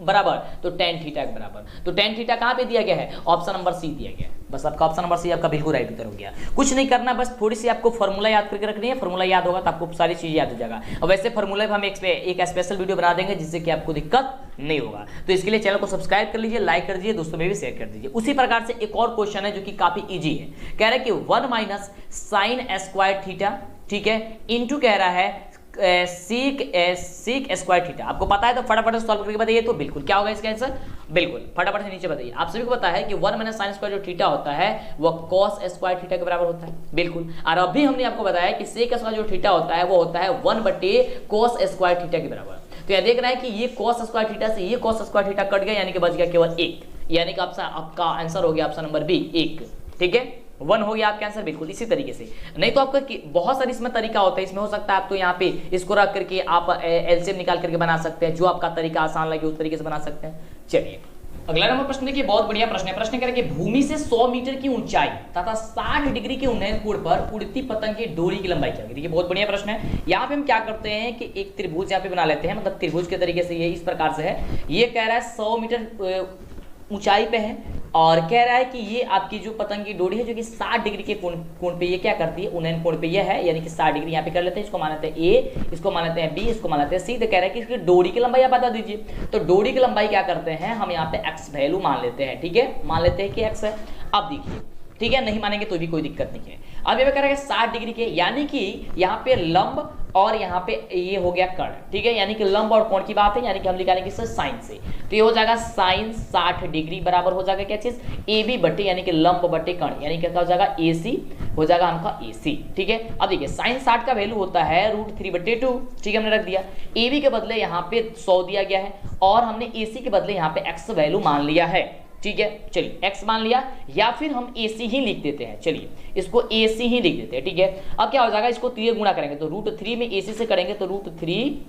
बराबर, तो tan थीटा के बराबर। तो tan थीटा कहाँ पे दिया गया है, ऑप्शन नंबर सी दिया गया है। बस आपका ऑप्शन नंबर सी आपका बिल्कुल राइट उत्तर हो गया। कुछ नहीं करना, बस थोड़ी सी आपको फॉर्मूला याद करके रखनी है, फॉर्मूला याद होगा तो आपको सारी चीज याद हो जाएगा। और वैसे फॉर्मूला हम एक स्पेशल वीडियो बना देंगे जिससे कि आपको दिक्कत नहीं होगा। तो इसके लिए चैनल को सब्सक्राइब कर लीजिए, लाइक कर दीजिए, दोस्तों में भी शेयर कर दीजिए। उसी प्रकार से एक और क्वेश्चन है जो कि काफी ईजी है, कह रहा है कि 1 sin स्क्वायर थीटा, ठीक है, इंटू कह रहा है सीक स्क्वायर थीटा। आपको पता है तो फटाफट से सॉल्व करके बताइए तो बिल्कुल क्या होगा इसका आंसर, बिल्कुल फटाफट से नीचे बताइए। आप सभी को पता है कि 1 sin स्क्वायर जो थीटा होता है वह cos स्क्वायर थीटा के बराबर होता है, बिल्कुल। और अभी हमने आपको बताया कि सेक स्क्वायर जो थीटा होता है वो होता है 1/cos स्क्वायर थीटा के बराबर। तो यह देख रहा है कि ये cos स्क्वायर थीटा से ये cos स्क्वायर थीटा कट गया, यानी कि बच गया केवल 1, यानी कि आपका आंसर हो गया ऑप्शन नंबर बी 1। ठीक है, 1 हो गया आपका आंसर, बिल्कुल इसी तरीके से। नहीं तो आपका बहुत सारी इसमें तरीका होता है, इसमें हो सकता है आप तो यहाँ पे इसको रख करके आप एलसीएम निकाल करके बना सकते हैं, जो आपका तरीका आसान लगे उस तरीके से बना सकते हैं। चलिए अगला नंबर प्रश्न देखिए, बहुत बढ़िया प्रश्न है। प्रश्न कह रहे कि भूमि से 100 मीटर की ऊंचाई तथा 60 डिग्री के उन्नयन कोण पर उड़ती पतंग की डोरी की लंबाई क्या होगी। देखिए बहुत बढ़िया प्रश्न है। यहाँ पे हम क्या करते हैं कि एक त्रिभुज यहाँ पे बना लेते हैं, मतलब त्रिभुज के तरीके से ये इस प्रकार से है। ये कह रहा है 100 मीटर ऊंचाई पे है और कह रहा है कि ये आपकी जो पतंग की डोरी है जो कि 60 डिग्री के कोण पे ये क्या करती है, उन्नयन कोण पे ये है, यानी कि 60 डिग्री यहाँ पे कर लेते हैं। इसको मान लेते हैं ए, इसको मान लेते हैं बी, इसको मान लेते हैं सी। तो कह रहा है कि इसकी डोरी की लंबाई आप बता दीजिए। तो डोरी की लंबाई क्या करते हैं, हम यहाँ पे एक्स वैल्यू मान लेते हैं। ठीक है, मान लेते हैं कि एक्स है। अब देखिए, ठीक है, नहीं मानेंगे तो भी कोई दिक्कत नहीं है। अब ये कह रहा है 60 डिग्री के, यानी कि यहाँ पे लंब और यहाँ पे ये हो गया कर्ण। ठीक है, यानी कि लंब और कोण की बात है, यानी कि हम निकालेंगे इससे साइन से। तो ये हो जाएगा साइन 60 डिग्री बराबर हो जाएगा क्या चीज, ए बी बटे यानी कि लंब बटे कर्ण, यानी क्या हो जाएगा ए सी हो जाएगा हमका ए सी। ठीक है, अब देखिए साइन 60 का वैल्यू होता है √3/2। ठीक है, हमने रख दिया। ए बी के बदले यहाँ पे 100 दिया गया है और हमने ए सी के बदले यहाँ पे एक्स वैल्यू मान लिया है। ठीक है, चलिए x मान लिया, या फिर हम AC ही लिख देते हैं। चलिए इसको AC ही लिख देते हैं। ठीक है, अब क्या हो जाएगा, इसको 3 गुणा करेंगे तो √3 में AC से करेंगे तो √3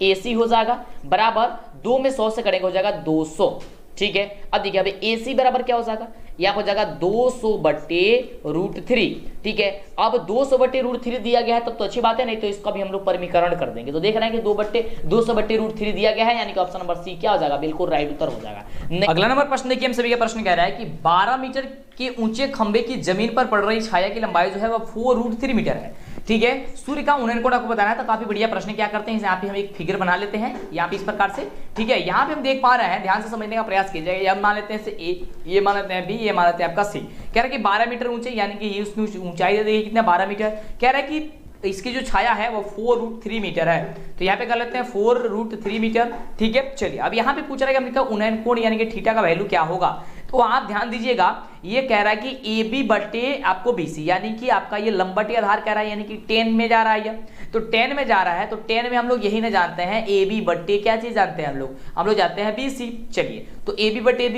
AC हो जाएगा, बराबर 2 में 100 से करेंगे हो जाएगा 200। ठीक है, अब देखिए अभी AC बराबर क्या हो जाएगा, यहाँ हो जाएगा 200/√3। ठीक है, अब 200/√3 दिया गया है तब तो अच्छी बात है, नहीं तो इसका भी हम लोग परिमीकरण कर देंगे। तो देख रहे हैं कि 200/√3 दिया गया है, यानी कि ऑप्शन नंबर सी क्या हो जाएगा, बिल्कुल राइट उत्तर हो जाएगा। अगला नंबर प्रश्न देखिए, हम सभी का प्रश्न कह रहा है कि 12 मीटर के ऊंचे खंबे की जमीन पर पड़ रही छाया की लंबाई जो है वह 4√3 मीटर है। ठीक है, सूर्य का उन्नयन कोण आपको बताना है, तो काफी बढ़िया प्रश्न। क्या करते हैं, यहाँ पे हम एक फिगर बना लेते हैं यहाँ पे इस प्रकार से। ठीक है, यहाँ पे हम देख पा रहे हैं, ध्यान से समझने का प्रयास कीजिएगा। हम मान लेते हैं ए, ये मान लेते हैं बी, ये मान लेते हैं आपका सी। कह रहा है कि 12 मीटर ऊंचे, यानी कि ये उसकी ऊंचाई दे देगी कितना, 12 मीटर। कह रहा है कि इसकी जो छाया है वो 4√3 मीटर है, तो यहाँ पे कर लेते हैं 4√3 मीटर। ठीक है, चलिए अब यहाँ पे पूछ रहा है कि हमने उन्नयन कोण यानी कि थीटा का वैल्यू क्या होगा। तो आप ध्यान दीजिएगा, ये कह रहा है कि AB बटे आपको BC, यानी कि आपका ये लंब बटे आधार कह रहा है, यानी कि 10 में जा रहा है। तो 10 में जा रहा है, तो 10 में हम लोग यही ना जानते हैं AB बटे क्या चीज जानते हैं हम लोग जानते हैं BC। चलिए तो AB बटे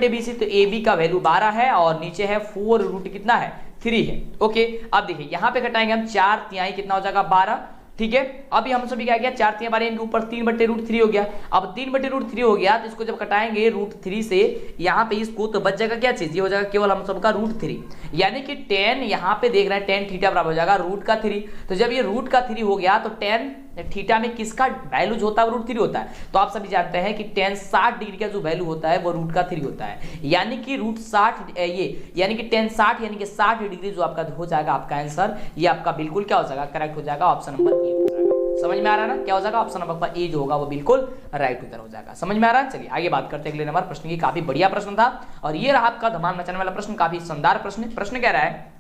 BC, तो AB का वैल्यू 12 है और नीचे है 4 कितना है 3 है। ओके, अब देखिए यहाँ पे घटाएंगे हम 4 कितना हो जाएगा 12। ठीक है, अभी हम सभी क्या गया 4 इनके ऊपर 3/√3 हो गया। अब 3/√3 हो गया तो इसको जब कटाएंगे √3 से यहाँ पे इसको, तो बच जाएगा क्या चीज, ये हो जाएगा केवल हम सबका √3, यानी कि 10 यहाँ पे देख रहे हैं tan थीटा बराबर हो जाएगा √3। तो जब ये √3 हो गया तो tan थीटा में किसका वैल्यू जो होता है √3 होता है। तो आप सभी जानते हैं कि tan 60 डिग्री का जो वैल्यू होता है वो √3 होता है, यानी कि √60 ये यानी कि tan 60 यानी कि 60 डिग्री जो आपका हो जाएगा आपका आंसर, ये आपका बिल्कुल क्या हो जाएगा, करेक्ट हो जाएगा, ऑप्शन नंबर ए हो जाएगा। समझ में आ रहा है ना, क्या हो जाएगा, ऑप्शन नंबर ए जो होगा वो बिल्कुल राइट उत्तर हो जाएगा। समझ में आ रहा है। चलिए आगे बात करते हैं अगले नंबर प्रश्न की। काफी बढ़िया प्रश्न था और ये रहा आपका धमाल मचाने वाला प्रश्न, काफी शानदार प्रश्न। प्रश्न कह रहा है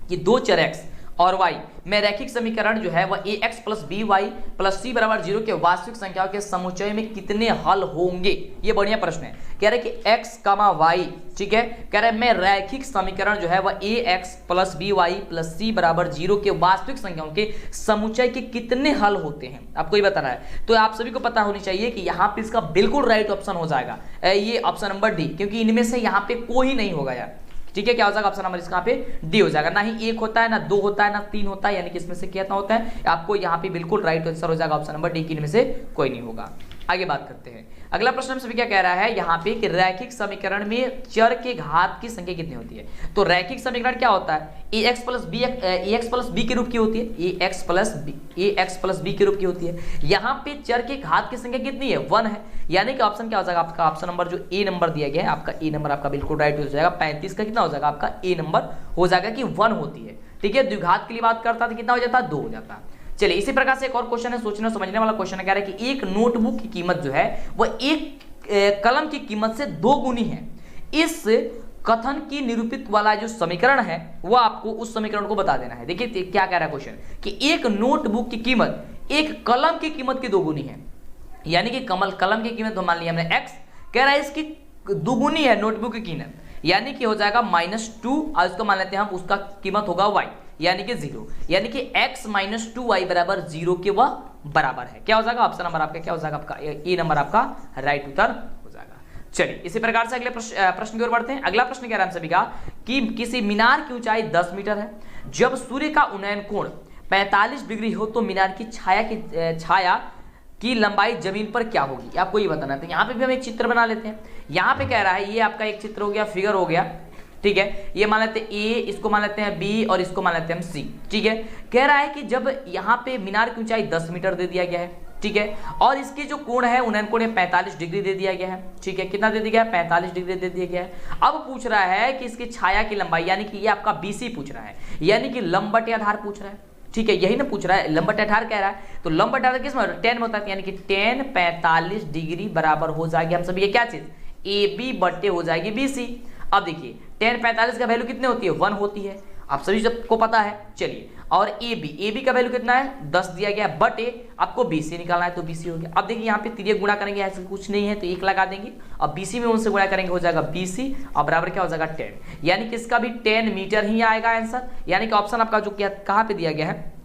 कि 2 चर x और y में रैखिक समीकरण जो है वह ax + by + c = 0 के वास्तविक संख्याओं के समुच्चय में कितने हल होंगे। ये बढ़िया प्रश्न है। कह रहे कि x, y, ठीक है, कह रहे मैं रैखिक समीकरण जो है वह ax + by + c = 0 के वास्तविक संख्याओं के समुच्चय के कितने हल होते हैं, आपको ये बताना है। तो आप सभी को पता होनी चाहिए कि यहाँ पे इसका बिल्कुल राइट ऑप्शन हो जाएगा ये ऑप्शन नंबर डी, क्योंकि इनमें से यहाँ पे कोई नहीं होगा यार। ठीक है, क्या हो जाएगा ऑप्शन नंबर इसका यहाँ पे डी हो जाएगा। ना ही 1 होता है, ना 2 होता है, ना 3 होता है, यानी कि इसमें से कितना होता है आपको यहाँ पे बिल्कुल राइट आंसर हो जाएगा ऑप्शन नंबर डी, इनमें से कोई नहीं होगा। आगे बात करते हैं, अगला प्रश्न हमसे क्या कह रहा है यहाँ पे कि रैखिक समीकरण में चर के घात की संख्या कितनी होती है। तो रैखिक समीकरण क्या होता है, ax प्लस बी के रूप की होती है, ax प्लस बी के रूप की होती है। यहाँ पे चर के घात की संख्या कितनी है, 1 है, यानी कि ऑप्शन क्या हो जाएगा आपका ऑप्शन नंबर जो ए नंबर दिया गया है, आपका ए नंबर आपका बिल्कुल राइट हो जाएगा। 35 का कितना हो जाएगा आपका ए नंबर हो जाएगा कि 1 होती है। ठीक है, द्विघात के लिए बात करता तो कितना हो जाता है, 2 हो जाता। चलिए इसी प्रकार से एक और क्वेश्चन है, सोचने समझने वाला क्वेश्चन है, कह रहा है कि एक नोटबुक की कीमत जो है वह एक कलम की कीमत से 2 गुनी है। इस कथन की निरूपित वाला जो समीकरण है वो आपको उस समीकरण को बता देना है। देखिए क्या कह रहा है क्वेश्चन कि एक नोटबुक की कीमत एक कलम की कीमत की 2 गुनी है, यानी कि कलम की कीमत मान लिया हमने x, कह रहा है इसकी 2 गुनी है नोटबुक की कीमत, यानी कि हो जाएगा -2 और इसको मान लेते हैं हम उसका कीमत होगा y, यानी कि 0, यानी कि x - 2y बराबर 0 के वह बराबर है। क्या हो जाएगा ऑप्शन नंबर आपका क्या हो जाएगा आपका ए नंबर आपका राइट उत्तर हो जाएगा। चलिए इसी प्रकार से अगले प्रश्न की ओर बढ़ते हैं। अगला प्रश्न कह रहा है हम सभी का कि किसी मीनार की ऊंचाई 10 मीटर है, जब सूर्य का उन्नयन कोण 45 डिग्री हो तो मीनार की छाया की लंबाई जमीन पर क्या होगी, आपको ये बताना है। तो यहाँ पे भी हम एक चित्र बना लेते हैं। यहाँ पे कह रहा है ये आपका एक चित्र हो गया, फिगर हो गया, ठीक है, ये मान लेते हैं ए, इसको मान लेते हैं बी और इसको मान लेते हैं हम सी। ठीक है, कह रहा है कि जब यहाँ पे मीनार की ऊंचाई 10 मीटर दे दिया गया है, ठीक है, और इसकी जो कोण है उन्नयन कोण 45 डिग्री दे दिया गया है। ठीक है, कितना दे दिया गया है, 45 डिग्री दे दिया गया है। अब पूछ रहा है कि इसकी छाया की लंबाई, यानी कि ये आपका बीसी पूछ रहा है, यानी कि लंब बटे आधार पूछ रहा है। ठीक है, यही ना पूछ रहा है, लंब बटे आधार कह रहा है, तो लंब बटे आधार किस में 10 में होता है, यानी कि 10 45 डिग्री बराबर हो जाएगी हम सभी ये क्या चीज ए बी बटे हो जाएगी बी सी। अब देखिए 10 45 का वैल्यू कितने होती है, 1 होती है, आप सभी सबको पता है। चलिए और ए बी का वैल्यू कितना है, 10 दिया गया, बटे आपको बीसी निकालना है तो बीसी हो गया। अब देखिए यहाँ पे तिरिया गुणा करेंगे, ऐसा कुछ नहीं है तो 1 लगा देंगे, अब बीसी में उनसे गुणा करेंगे हो जाएगा बीसी और बराबर क्या हो जाएगा 10, यानी कि इसका भी 10 मीटर ही आएगा आंसर। यानी कि ऑप्शन आपका जो क्या कहाँ पे दिया गया है,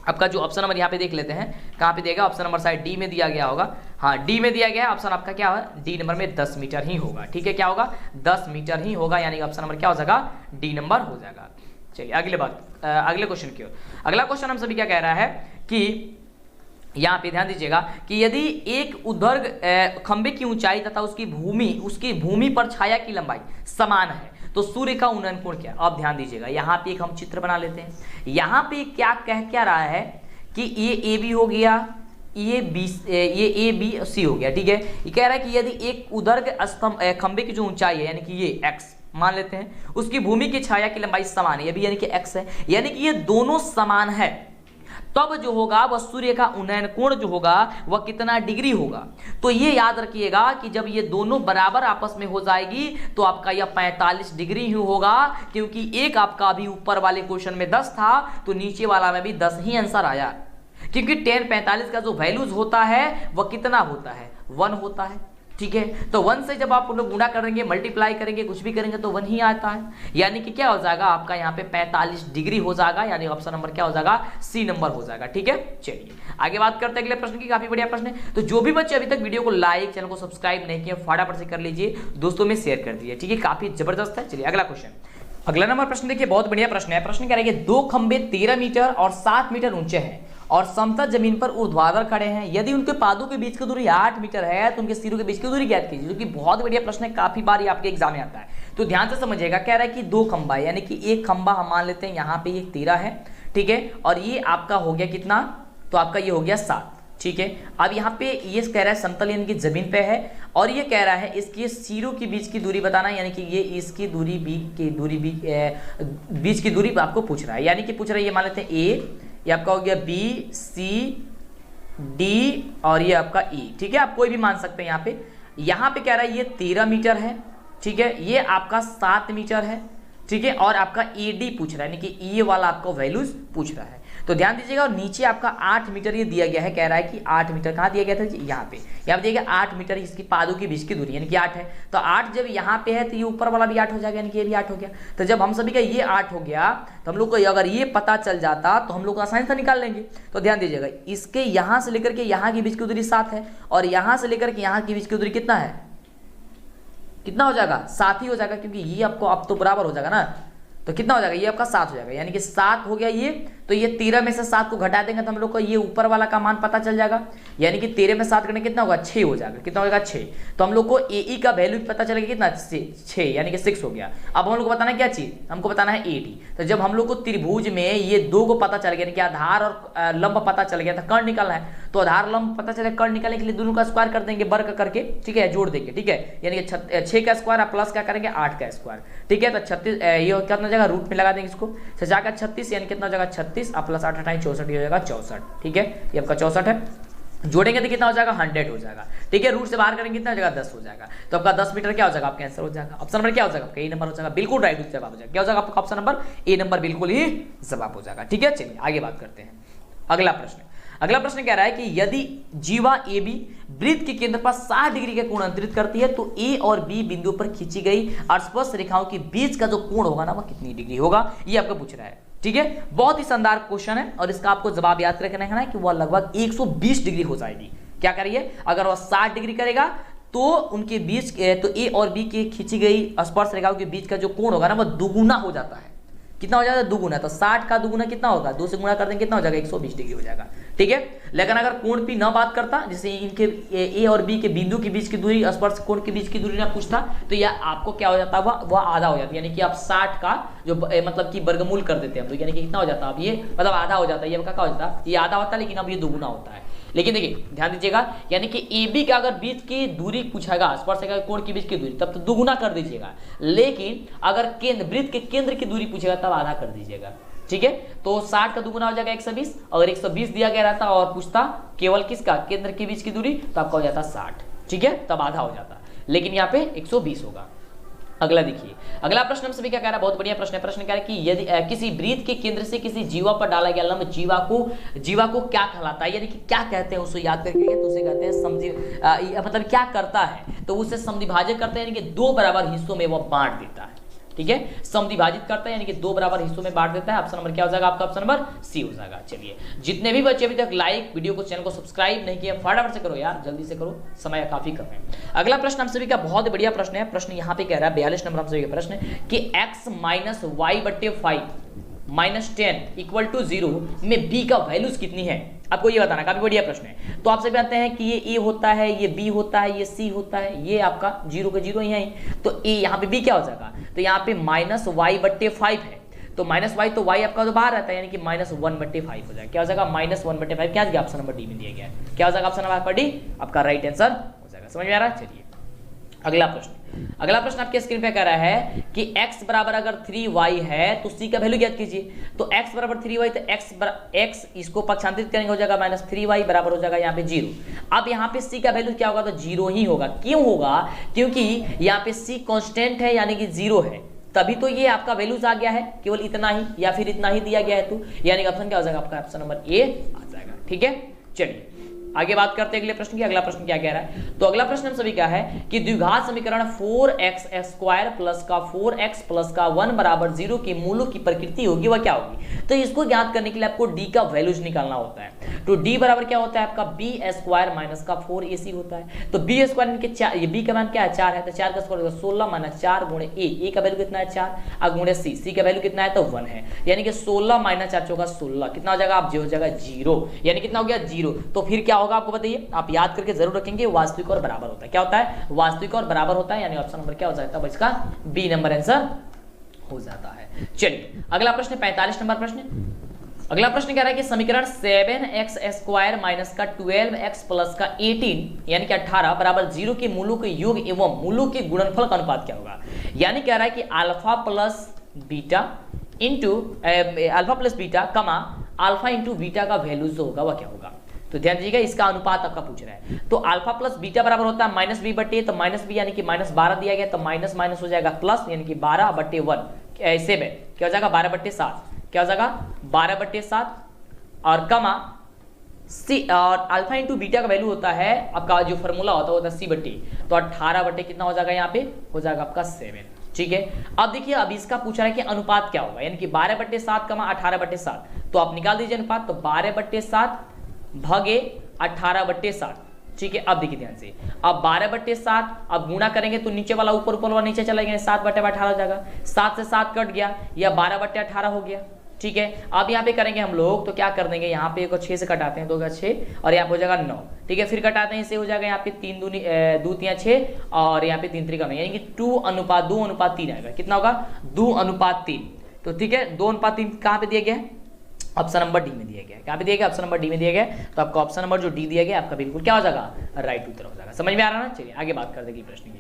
आपका जो ऑप्शन नंबर यहाँ पे देख लेते हैं कहाँ पे देगा, ऑप्शन नंबर शायद डी में दिया गया होगा। हाँ डी में दिया गया है, ऑप्शन आपका क्या है डी नंबर में 10 मीटर ही होगा। ठीक है, क्या होगा 10 मीटर ही होगा, यानी ऑप्शन नंबर क्या हो जाएगा डी नंबर हो जाएगा। चलिए अगले क्वेश्चन की ओर। अगला क्वेश्चन हम सभी क्या कह रहा है कि यहाँ पे ध्यान दीजिएगा कि यदि एक ऊर्ध्वाधर खंबे की ऊंचाई तथा उसकी भूमि पर छाया की लंबाई समान है तो सूर्य का उन्नयन कोण क्या। अब ध्यान दीजिएगा यहाँ पे एक हम चित्र बना लेते हैं। यहाँ पे क्या कह रहा है कि ये ए बी हो गया, ये ए बी सी हो गया। ठीक है, ये कह रहा है कि यदि एक ऊर्ध्वाधर खंबे की जो ऊंचाई है यानी कि ये एक्स मान लेते हैं, उसकी भूमि की छाया की लंबाई समान है, ये भी यानी कि एक्स है, यानी कि ये दोनों समान है, तब जो होगा वह सूर्य का उन्नयन कोण जो होगा वह कितना डिग्री होगा। तो ये याद रखिएगा कि जब ये दोनों बराबर आपस में हो जाएगी तो आपका यह 45 डिग्री ही होगा, क्योंकि एक आपका अभी ऊपर वाले क्वेश्चन में 10 था तो नीचे वाला में भी 10 ही आंसर आया, क्योंकि 10 45 का जो वैल्यूज होता है वह कितना होता है 1 होता है। ठीक है, तो 1 से जब आप लोग गुणा करेंगे मल्टीप्लाई करेंगे कुछ भी करेंगे तो 1 ही आता है, यानी कि क्या हो जाएगा आपका यहाँ पे 45 डिग्री हो जाएगा, यानी ऑप्शन नंबर क्या हो जाएगा सी नंबर हो जाएगा। ठीक है, चलिए आगे बात करते हैं अगले प्रश्न की, काफी बढ़िया प्रश्न है। तो जो भी बच्चे अभी तक वीडियो को लाइक चैनल को सब्सक्राइब नहीं किए फटाफट से कर लीजिए, दोस्तों में शेयर कर दीजिए। ठीक है, काफी जबरदस्त है। चलिए अगला क्वेश्चन, अगला नंबर प्रश्न देखिए, बहुत बढ़िया प्रश्न है। प्रश्न कह रहा है कि 2 खंबे 13 मीटर और 7 मीटर ऊंचे हैं और समतल जमीन पर ऊर्ध्वाधर खड़े हैं, यदि उनके पादों के बीच की दूरी 8 मीटर है तो उनके सिरों के बीच की दूरी ज्ञात कीजिए। जो कि बहुत बढ़िया प्रश्न है, काफी बार ये आपके एग्जाम में आता है, तो ध्यान से समझिएगा। कह रहा है कि 2 खंबा यानी कि एक खंबा हम मान लेते हैं यहाँ पे ये 13 है, ठीक है, और ये आपका हो गया कितना, तो आपका ये हो गया 7। ठीक है, अब यहाँ पे ये कह रहा है समतल यानी कि जमीन पे है, और ये कह रहा है इसके सिरों के बीच की दूरी बताना, यानी कि ये इसकी दूरी बीच की दूरी आपको पूछ रहा है, यानी कि पूछ रहा है ये मान लेते हैं ए, ये आपका हो गया बी सी डी और ये आपका ई। ठीक है, आप कोई भी मान सकते हैं। यहाँ पे कह रहा है ये 13 मीटर है, ठीक है, ये आपका 7 मीटर है, ठीक है, और आपका ए डी पूछ रहा है, यानी कि ये वाला आपको वैल्यूज पूछ रहा है। तो ध्यान दीजिएगा, और नीचे आपका 8 मीटर ये दिया गया है, कह रहा है कि 8 मीटर कहाँ दिया गया था, यहाँ पे दिया गया 8 मीटर इसकी पादों के बीच की दूरी, यानी कि 8 है। तो 8 जब यहाँ पे है तो ये ऊपर वाला भी 8 हो जाएगा, यानी कि ये भी 8 हो गया। तो जब हम सभी का ये 8 हो गया तो हम लोग को अगर ये पता चल जाता तो हम लोग आसानी से निकाल लेंगे। तो ध्यान दीजिएगा, इसके यहाँ से लेकर के यहाँ के बीच की दूरी 7 है, और यहाँ से लेकर के यहाँ के बीच की दूरी कितना है कितना हो जाएगा 7 ही हो जाएगा, क्योंकि ये आपको अब तो बराबर हो जाएगा ना, तो कितना हो जाएगा ये आपका 7 हो जाएगा, यानी कि 7 हो गया ये। तो ये 13 में से 7 को घटा देंगे तो हम लोग को ये ऊपर वाला का मान पता चल जाएगा, यानी कि 13 में 7 करने कितना होगा 6 हो जाएगा, कितना होगा 6। तो हम लोग को ए का वैल्यू पता चलेगा कितना 6, यानी कि 6 हो गया। अब हम लोग को बताना है क्या चीज, हमको बताना है AD। तो जब हम लोग को त्रिभुज में ये दो को पता चल गया, यानी कि आधार और लंब पता चल गया, तो कर्ण निकालना है, तो आधार लंब पता चले, कर्ण निकालने के लिए दोनों का स्क्वायर कर देंगे वर्ग करके, ठीक है, जोड़ देंगे, ठीक है, यानी कि 6 का स्क्वायर प्लस क्या करेंगे 8 का स्क्वायर, ठीक है। तो 36 ये कितना जगह रूट में लगा देंगे इसको, 6 का 36 यानी कितना हो जाएगा 36 प्लस 8 64, ये हो जाएगा 64, ठीक है, ये आपका 64 है। जोड़ेंगे तो कितना हो जाएगा 100 हो जाएगा, ठीक है। रूट से बाहर करेंगे कितना हो जाएगा 10 हो जाएगा, तो आपका 10 मीटर क्या हो जाएगा आपका आंसर हो जाएगा। ऑप्शन नंबर क्या हो जाएगा आपका ए नंबर हो जाएगा, बिल्कुल राइट जवाब हो जाएगा, क्या हो जाएगा आपका ऑप्शन नंबर ए नंबर बिल्कुल ही जवाब हो जाएगा, ठीक है। चलिए आगे बात करते हैं। अगला प्रश्न कह रहा है कि यदि जीवा AB वृत्त के केंद्र पर 60 डिग्री का कोण अंतरित करती है तो A और B बिंदु पर खींची गई स्पर्श रेखाओं के बीच का जो कोण होगा ना वह कितनी डिग्री होगा, ये आपको पूछ रहा है, ठीक है। बहुत ही शानदार क्वेश्चन है और इसका आपको जवाब याद रखना है कि वह लगभग 120 डिग्री हो जाएगी। क्या करिए, अगर वह 60 डिग्री करेगा तो उनके बीच तो A और B की खींची गई स्पर्श रेखाओं के बीच का जो कोण होगा ना वह दुगुना हो जाता है। कितना हो जाएगा दुगुना, तो 60 का दुगुना कितना होगा 2 से गुणा कर देंगे कितना हो जाएगा 120 डिग्री हो जाएगा, ठीक है। लेकिन अगर कोण P ना बात करता, जैसे इनके A और B के बिंदु के बीच की दूरी, स्पर्श कोण के बीच की दूरी ना पूछता, तो यह आपको क्या हो जाता है वह आधा हो जाता है, यानी कि आप 60 का जो मतलब कि वर्गमूल कर देते हैं हम, तो यानी कि कितना हो जाता है अब ये मतलब आधा हो जाता है, ये आपका क्या हो जाता है ये आधा होता है, लेकिन अब ये दुगुना होता है। लेकिन देखिए ध्यान दीजिएगा, यानी कि AB का अगर बीच की दूरी पूछेगा, स्पर्श रेखा कोण के बीच की दूरी, तब तो दुगुना कर दीजिएगा, लेकिन अगर केंद्र वृत्त के केंद्र की दूरी पूछेगा तब आधा कर दीजिएगा, ठीक है। तो 60 का दुगुना हो जाएगा 120, अगर 120 दिया गया रहता और पूछता केवल किसका केंद्र के बीच की दूरी, तो आपका हो जाता 60, ठीक है, तब आधा हो जाता, लेकिन यहाँ पे 120 होगा। अगला देखिए, अगला प्रश्न हम सभी क्या कह रहा है, बहुत बढ़िया प्रश्न है। प्रश्न कह रहा है कि यदि किसी वृत्त के केंद्र से किसी जीवा पर डाला गया लंब जीवा को क्या कहलाता है, यानी कि क्या कहते हैं, उसको याद करके तो उसे कहते हैं मतलब क्या करता है, तो उसे समद्विभाजक करते हैं, यानी कि 2 बराबर हिस्सों में वह बांट देता है, ठीक है, समद्विभाजित करता है, यानी कि 2 बराबर हिस्सों में बांट देता है। ऑप्शन नंबर क्या हो जाएगा आपका, ऑप्शन नंबर सी हो जाएगा। चलिए, जितने भी बच्चे अभी तक लाइक वीडियो को चैनल को सब्सक्राइब नहीं किया फटाफट से करो यार, जल्दी से करो, समय काफी कम है। अगला प्रश्न हम सभी का बहुत बढ़िया प्रश्न है। प्रश्न यहाँ पे कह रहा है 42 नंबर हम सभी का प्रश्न कि x माइनस वाई बट्टे 5 माइनस 10 इक्वल टू 0 में b का वैल्यूज कितनी है, आपको ये बताना, काफी बढ़िया प्रश्न है। तो आपसे जानते हैं कि ये a होता है, ये b होता है, ये c होता है, ये आपका 0 का 0 ही है, तो a यहाँ पे b क्या हो जाएगा, तो यहाँ पे माइनस वाई बट्टे 5 है, तो माइनस वाई तो y आपका तो बाहर रहता है, यानी कि माइनस 1 बट्टे 5 हो जाएगा, क्या हो जाएगा माइनस 1 बट्टे 5, क्या आ गया ऑप्शन नंबर डी में दिया गया है, क्या हो जाएगा ऑप्शन नंबर डी आपका राइट आंसर हो जाएगा। समझ में आ रहा है। चलिए अगला प्रश्न आपके स्क्रीन पे कह रहा है कि x बराबर अगर 3y है तो c का वैल्यू ज्ञात कीजिए। तो x बराबर 3y, तो x इसको पक्षांतरित करेंगे हो जाएगा माइनस 3y बराबर हो जाएगा यहाँ पे 0। अब यहाँ पे c का वैल्यू क्या होगा, तो 0 ही होगा। क्यों होगा, क्योंकि यहाँ पे c कांस्टेंट है, यानी कि 0 है, तभी तो ये आपका वैल्यूज आ गया है, केवल इतना ही या फिर इतना ही दिया गया है, तो यानी कि ऑप्शन क्या हो जाएगा आपका, ऑप्शन नंबर ए आ जाएगा, ठीक है। चलिए आगे बात करते हैं अगले प्रश्न की। अगला प्रश्न क्या कह रहा है, तो अगला प्रश्न हम सभी का है कि द्विघात समीकरण 4x स्क्वायर प्लस का 4x प्लस का 1 बराबर 0 के मूलों की प्रकृति होगी वह क्या होगी। तो इसको ज्ञात करने के लिए आपको d का वैल्यूज निकालना होता है। तो d बराबर क्या होता है आपका b स्क्वायर माइनस का 4ac होता है। तो b स्क्वायर इनके 4, ये b का मान क्या है 4 है, तो 4 का स्क्वायर 16 माइनस 4 गुणे a का वैल्यू कितना है 4 और गुणे c का वैल्यू कितना है तो 1 है, यानी कि 16 माइनस 4 चौका 16 कितना हो जाएगा आप जो हो जाएगा 0, यानी कितना हो गया 0। तो फिर क्या होगा आपको बताइए, आप याद करके जरूर रखेंगे, वास्तविक और बराबर होता है। क्या होता है, वास्तविक और बराबर होता है, यानी ऑप्शन नंबर क्या हो जाता है इसका बी नंबर आंसर हो जाता है। चलिए अगला प्रश्न 45 नंबर प्रश्न। अगला प्रश्न कह रहा है कि समीकरण 7x स्क्वायर माइनस का 12x प्लस का 18 यानी कि 18 बराबर 0 के मूलों के योग एवं मूलों के गुणनफल का अनुपात क्या होगा। यानी कह रहा है कि अल्फा प्लस बीटा कमा अल्फा इंटू बीटा का वैल्यू जो होगा वह क्या होगा। तो ध्यान दीजिएगा, इसका अनुपात आपका पूछ रहा है। तो अल्फा प्लस बीटा बराबर होता है माइनस बी बटे, तो माइनस बी यानी कि माइनस 12 दिया गया, तो माइनस माइनस हो जाएगा प्लस, यानी कि 12 बटे 1 7 क्या हो जाएगा 12 बटे 7 क्या हो जाएगा 12 बटे 7 और कमा सी और अल्फा इंटू बीटा का वैल्यू होता है आपका जो फॉर्मूला होता है सी बटे, तो 18 बटे कितना हो जाएगा यहाँ पे हो जाएगा आपका 7, ठीक है। अब देखिए अब इसका पूछा है कि अनुपात क्या होगा, यानी कि 12 बटे 7 कमा 18 बटे 7, तो आप निकाल दीजिए अनुपात, तो 12 बटे 7 भागे 18 बटे 7 ठीक है। अब देखिए ध्यान से, अब 12/7, अब गुणा करेंगे तो नीचे वाला ऊपर वाला नीचे चला गया, 7/18 हो जाएगा, 7 से 7 कट गया, या 12/18 हो गया, ठीक है। अब यहाँ पे करेंगे हम लोग तो क्या कर देंगे, यहाँ पे 6 से कटाते हैं, 2 का 6 और यहाँ पे हो जाएगा 9, ठीक है। फिर कटाते हैं, इससे हो जाएगा यहाँ पे 3 2 3 6 और यहाँ पे 3 3 9, यानी कि 2:3 आएगा। कितना होगा, 2:3। तो ठीक है, 2:3 कहाँ पे दिया गया है, ऑप्शन नंबर डी में दिया गया है। कहाँ पे दिया गया, ऑप्शन नंबर डी में दिया गया है। तो आपका ऑप्शन नंबर जो डी दिया गया आपका बिल्कुल क्या हो जाएगा, राइट उत्तर हो जाएगा। समझ में आ रहा है ना। चलिए आगे बात करते हैं प्रश्न की।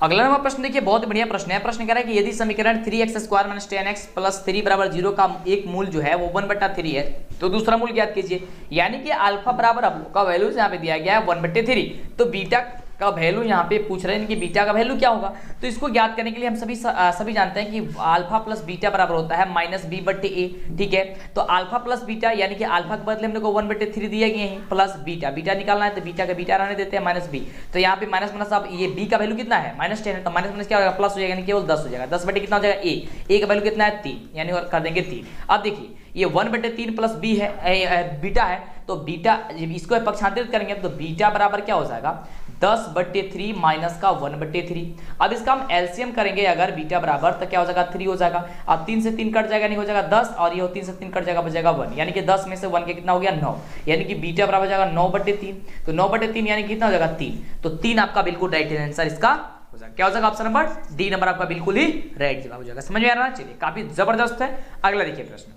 अगला नंबर प्रश्न देखिए, बहुत बढ़िया प्रश्न है। प्रश्न कह रहा है कि यदि समीकरण 3x² - 10x + 3 = 0 का एक मूल जो है वो 1/3 है, तो दूसरा मूल ज्ञात कीजिए। यानी कि अल्फा बराबर का वैल्यू यहाँ पे दिया गया है 1/3, तो बीटा का वैल्यू यहाँ पे पूछ रहे हैं कि बीटा का वैल्यू क्या होगा। तो इसको ज्ञात करने के लिए हम सभी जानते हैं कि अल्फा प्लस बीटा बराबर होता है -b/a, ठीक है। तो अल्फा प्लस बीटा यानी कि अल्फा के बदले हम लोग को 1/3 दिया गया है, प्लस बीटा, बीटा निकालना है तो बीटा का बीटा रहने देते हैं -b। तो यहाँ पे माइनस अब ये b का वैल्यू कितना है, -10 है, तो माइनस क्या होगा, प्लस हो जाएगा, यानी केवल 10 हो जाएगा। 10 कितना हो जाएगा, a का वैल्यू कितना है 3, यानी और कर देंगे 3। अब देखिए ये 1/3 प्लस b है, बीटा है, तो बीटा इसको पक्षांतरित करेंगे तो बीटा बराबर क्या हो जाएगा, 10/3 माइनस का 1/3। अब इसका हम एलसीएम करेंगे अगर बीटा बराबर, तो क्या हो जाएगा 3 हो जाएगा। अब 3 से 3 कट जाएगा, नहीं हो जाएगा 10, और ये 3 से 3 कट जाएगा, बचेगा 1, यानी कि 10 में से 1 के कितना हो गया 9, यानी कि बीटा बराबर हो जाएगा 9/3। तो 9/3 यानी कितना हो जाएगा 3, तो 3 आपका बिल्कुल राइट आंसर इसका हो जाएगा। क्या हो जाएगा, ऑप्शन नंबर डी नंबर आपका बिल्कुल ही राइट जवाब हो जाएगा। समझ में आ रहा है। चलिए काफी जबरदस्त है। अगला देखिए प्रश्न,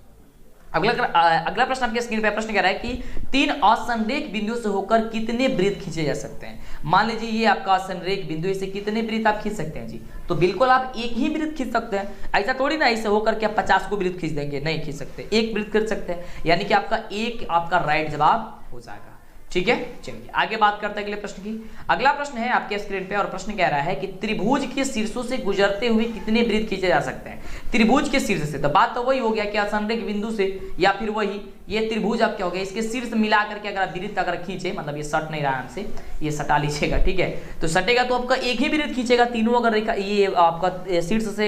अगला प्रश्न आपके स्क्रीन पे प्रश्न कह रहा है कि 3 असंरेख बिंदुओं से होकर कितने वृत्त खींचे जा सकते हैं। मान लीजिए ये आपका असंरेख बिंदु, इसे कितने वृत्त आप खींच सकते हैं जी, तो बिल्कुल आप एक ही वृत्त खींच सकते हैं। ऐसा थोड़ी ना ऐसे होकर के आप 50 को वृत्त खींच देंगे, नहीं खींच सकते, एक वृत्त कर सकते हैं, यानी कि आपका एक आपका राइट जवाब हो जाएगा, ठीक है। चलिए आगे बात करते हैं अगले प्रश्न की। अगला प्रश्न है आपके स्क्रीन पे और प्रश्न कह रहा है कि त्रिभुज के शीर्षों से गुजरते हुए कितने वृत्त खींचे जा सकते हैं। त्रिभुज के शीर्ष से, तो बात तो वही हो गया कि असंरेख बिंदु से, या फिर वही ये त्रिभुज आप क्या हो गया, इसके शीर्ष मिला करके अगर आप वृत्त अगर खींचे, मतलब ये सट नहीं रहा हमसे, ये सटा लीजिएगा, ठीक है। तो सटेगा तो आपका एक ही वृत्त खींचेगा, तीनों अगर ये आपका शीर्ष से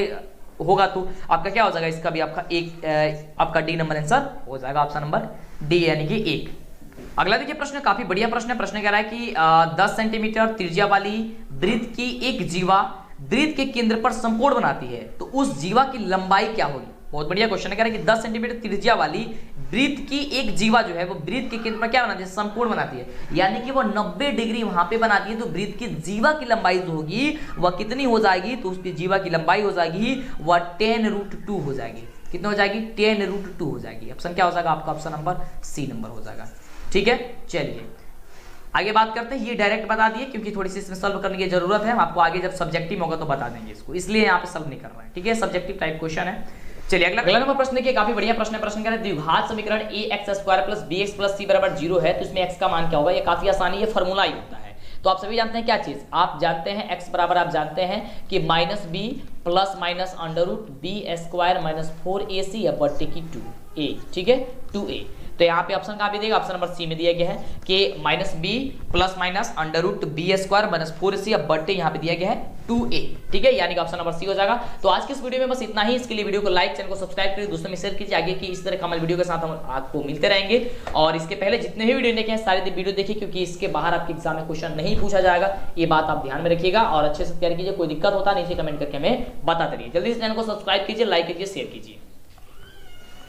होगा तो आपका क्या हो जाएगा, इसका भी आपका एक आपका डी नंबर आंसर हो जाएगा, ऑप्शन नंबर डी यानी कि 1। अगला देखिए प्रश्न, काफी बढ़िया प्रश्न है। प्रश्न कह रहा है कि 10 सेंटीमीटर त्रिज्या वाली वृत्त की एक जीवा वृत्त के केंद्र पर समकोण बनाती है, तो उस जीवा की लंबाई क्या होगी। बहुत बढ़िया क्वेश्चन है। कह रहा है कि 10 सेंटीमीटर त्रिज्या वाली वृत्त की एक जीवा जो है वो वृत्त के केंद्र पर क्या बनाती है, समकोण बनाती है, यानी कि वो 90 डिग्री वहां पे बनाती है। तो वृत्त की जीवा की लंबाई जो होगी वह कितनी हो जाएगी, तो उसकी जीवा की लंबाई हो जाएगी वह 10√2 हो जाएगी। कितना हो जाएगी, 10√2 हो जाएगी। ऑप्शन क्या हो जाएगा आपका, ऑप्शन नंबर सी नंबर हो जाएगा, ठीक है। चलिए आगे बात करते हैं। ये डायरेक्ट बता दिए क्योंकि थोड़ी सी इसमें सॉल्व करने की जरूरत है, हम आपको आगे जब सब्जेक्टिव होगा तो बता देंगे इसको, इसलिए यहाँ पे सॉल्व नहीं कर रहे हैं, ठीक है। सब्जेक्टिव टाइप क्वेश्चन है। चलिए अगला नंबर प्रश्न देखिए, काफी बढ़िया प्रश्न है। प्रश्न कह रहा है द्विघात समीकरण ax² + bx + c = 0 है, तो इसमें x का मान क्या होगा। ये काफी आसानी है, फॉर्मूला ही होता है। तो आप सभी जानते हैं क्या चीज, आप जानते हैं x बराबर आप जानते हैं कि -b + -√b² - 4ac/2a, ठीक है, 2a। तो यहाँ पे ऑप्शन कहाँ पे देगा, ऑप्शन नंबर सी में दिया गया है कि -b + -√b² - 4ac/, यहाँ पे दिया गया है 2a, ठीक है, यानी कि ऑप्शन नंबर सी हो जाएगा। तो आज के इस वीडियो में बस इतना ही। इसके लिए वीडियो को लाइक, चैनल को सब्सक्राइब करिए, दोस्तों में शेयर कीजिए आगे की इस तरह कमल वीडियो के साथ हम आपको मिलते रहेंगे। और इसके पहले जितने भी वीडियो देखे हैं सारे वीडियो देखिए, क्योंकि इसके बाहर आपके एग्जाम में क्वेश्चन नहीं पूछा जाएगा, ये बात आप ध्यान में रखिएगा और अच्छे से तैयारी कीजिए। कोई दिक्कत होता है नीचे कमेंट करके हमें बताते रहिए। जल्दी से चैनल को सब्सक्राइब कीजिए, लाइक कीजिए, शेयर कीजिए।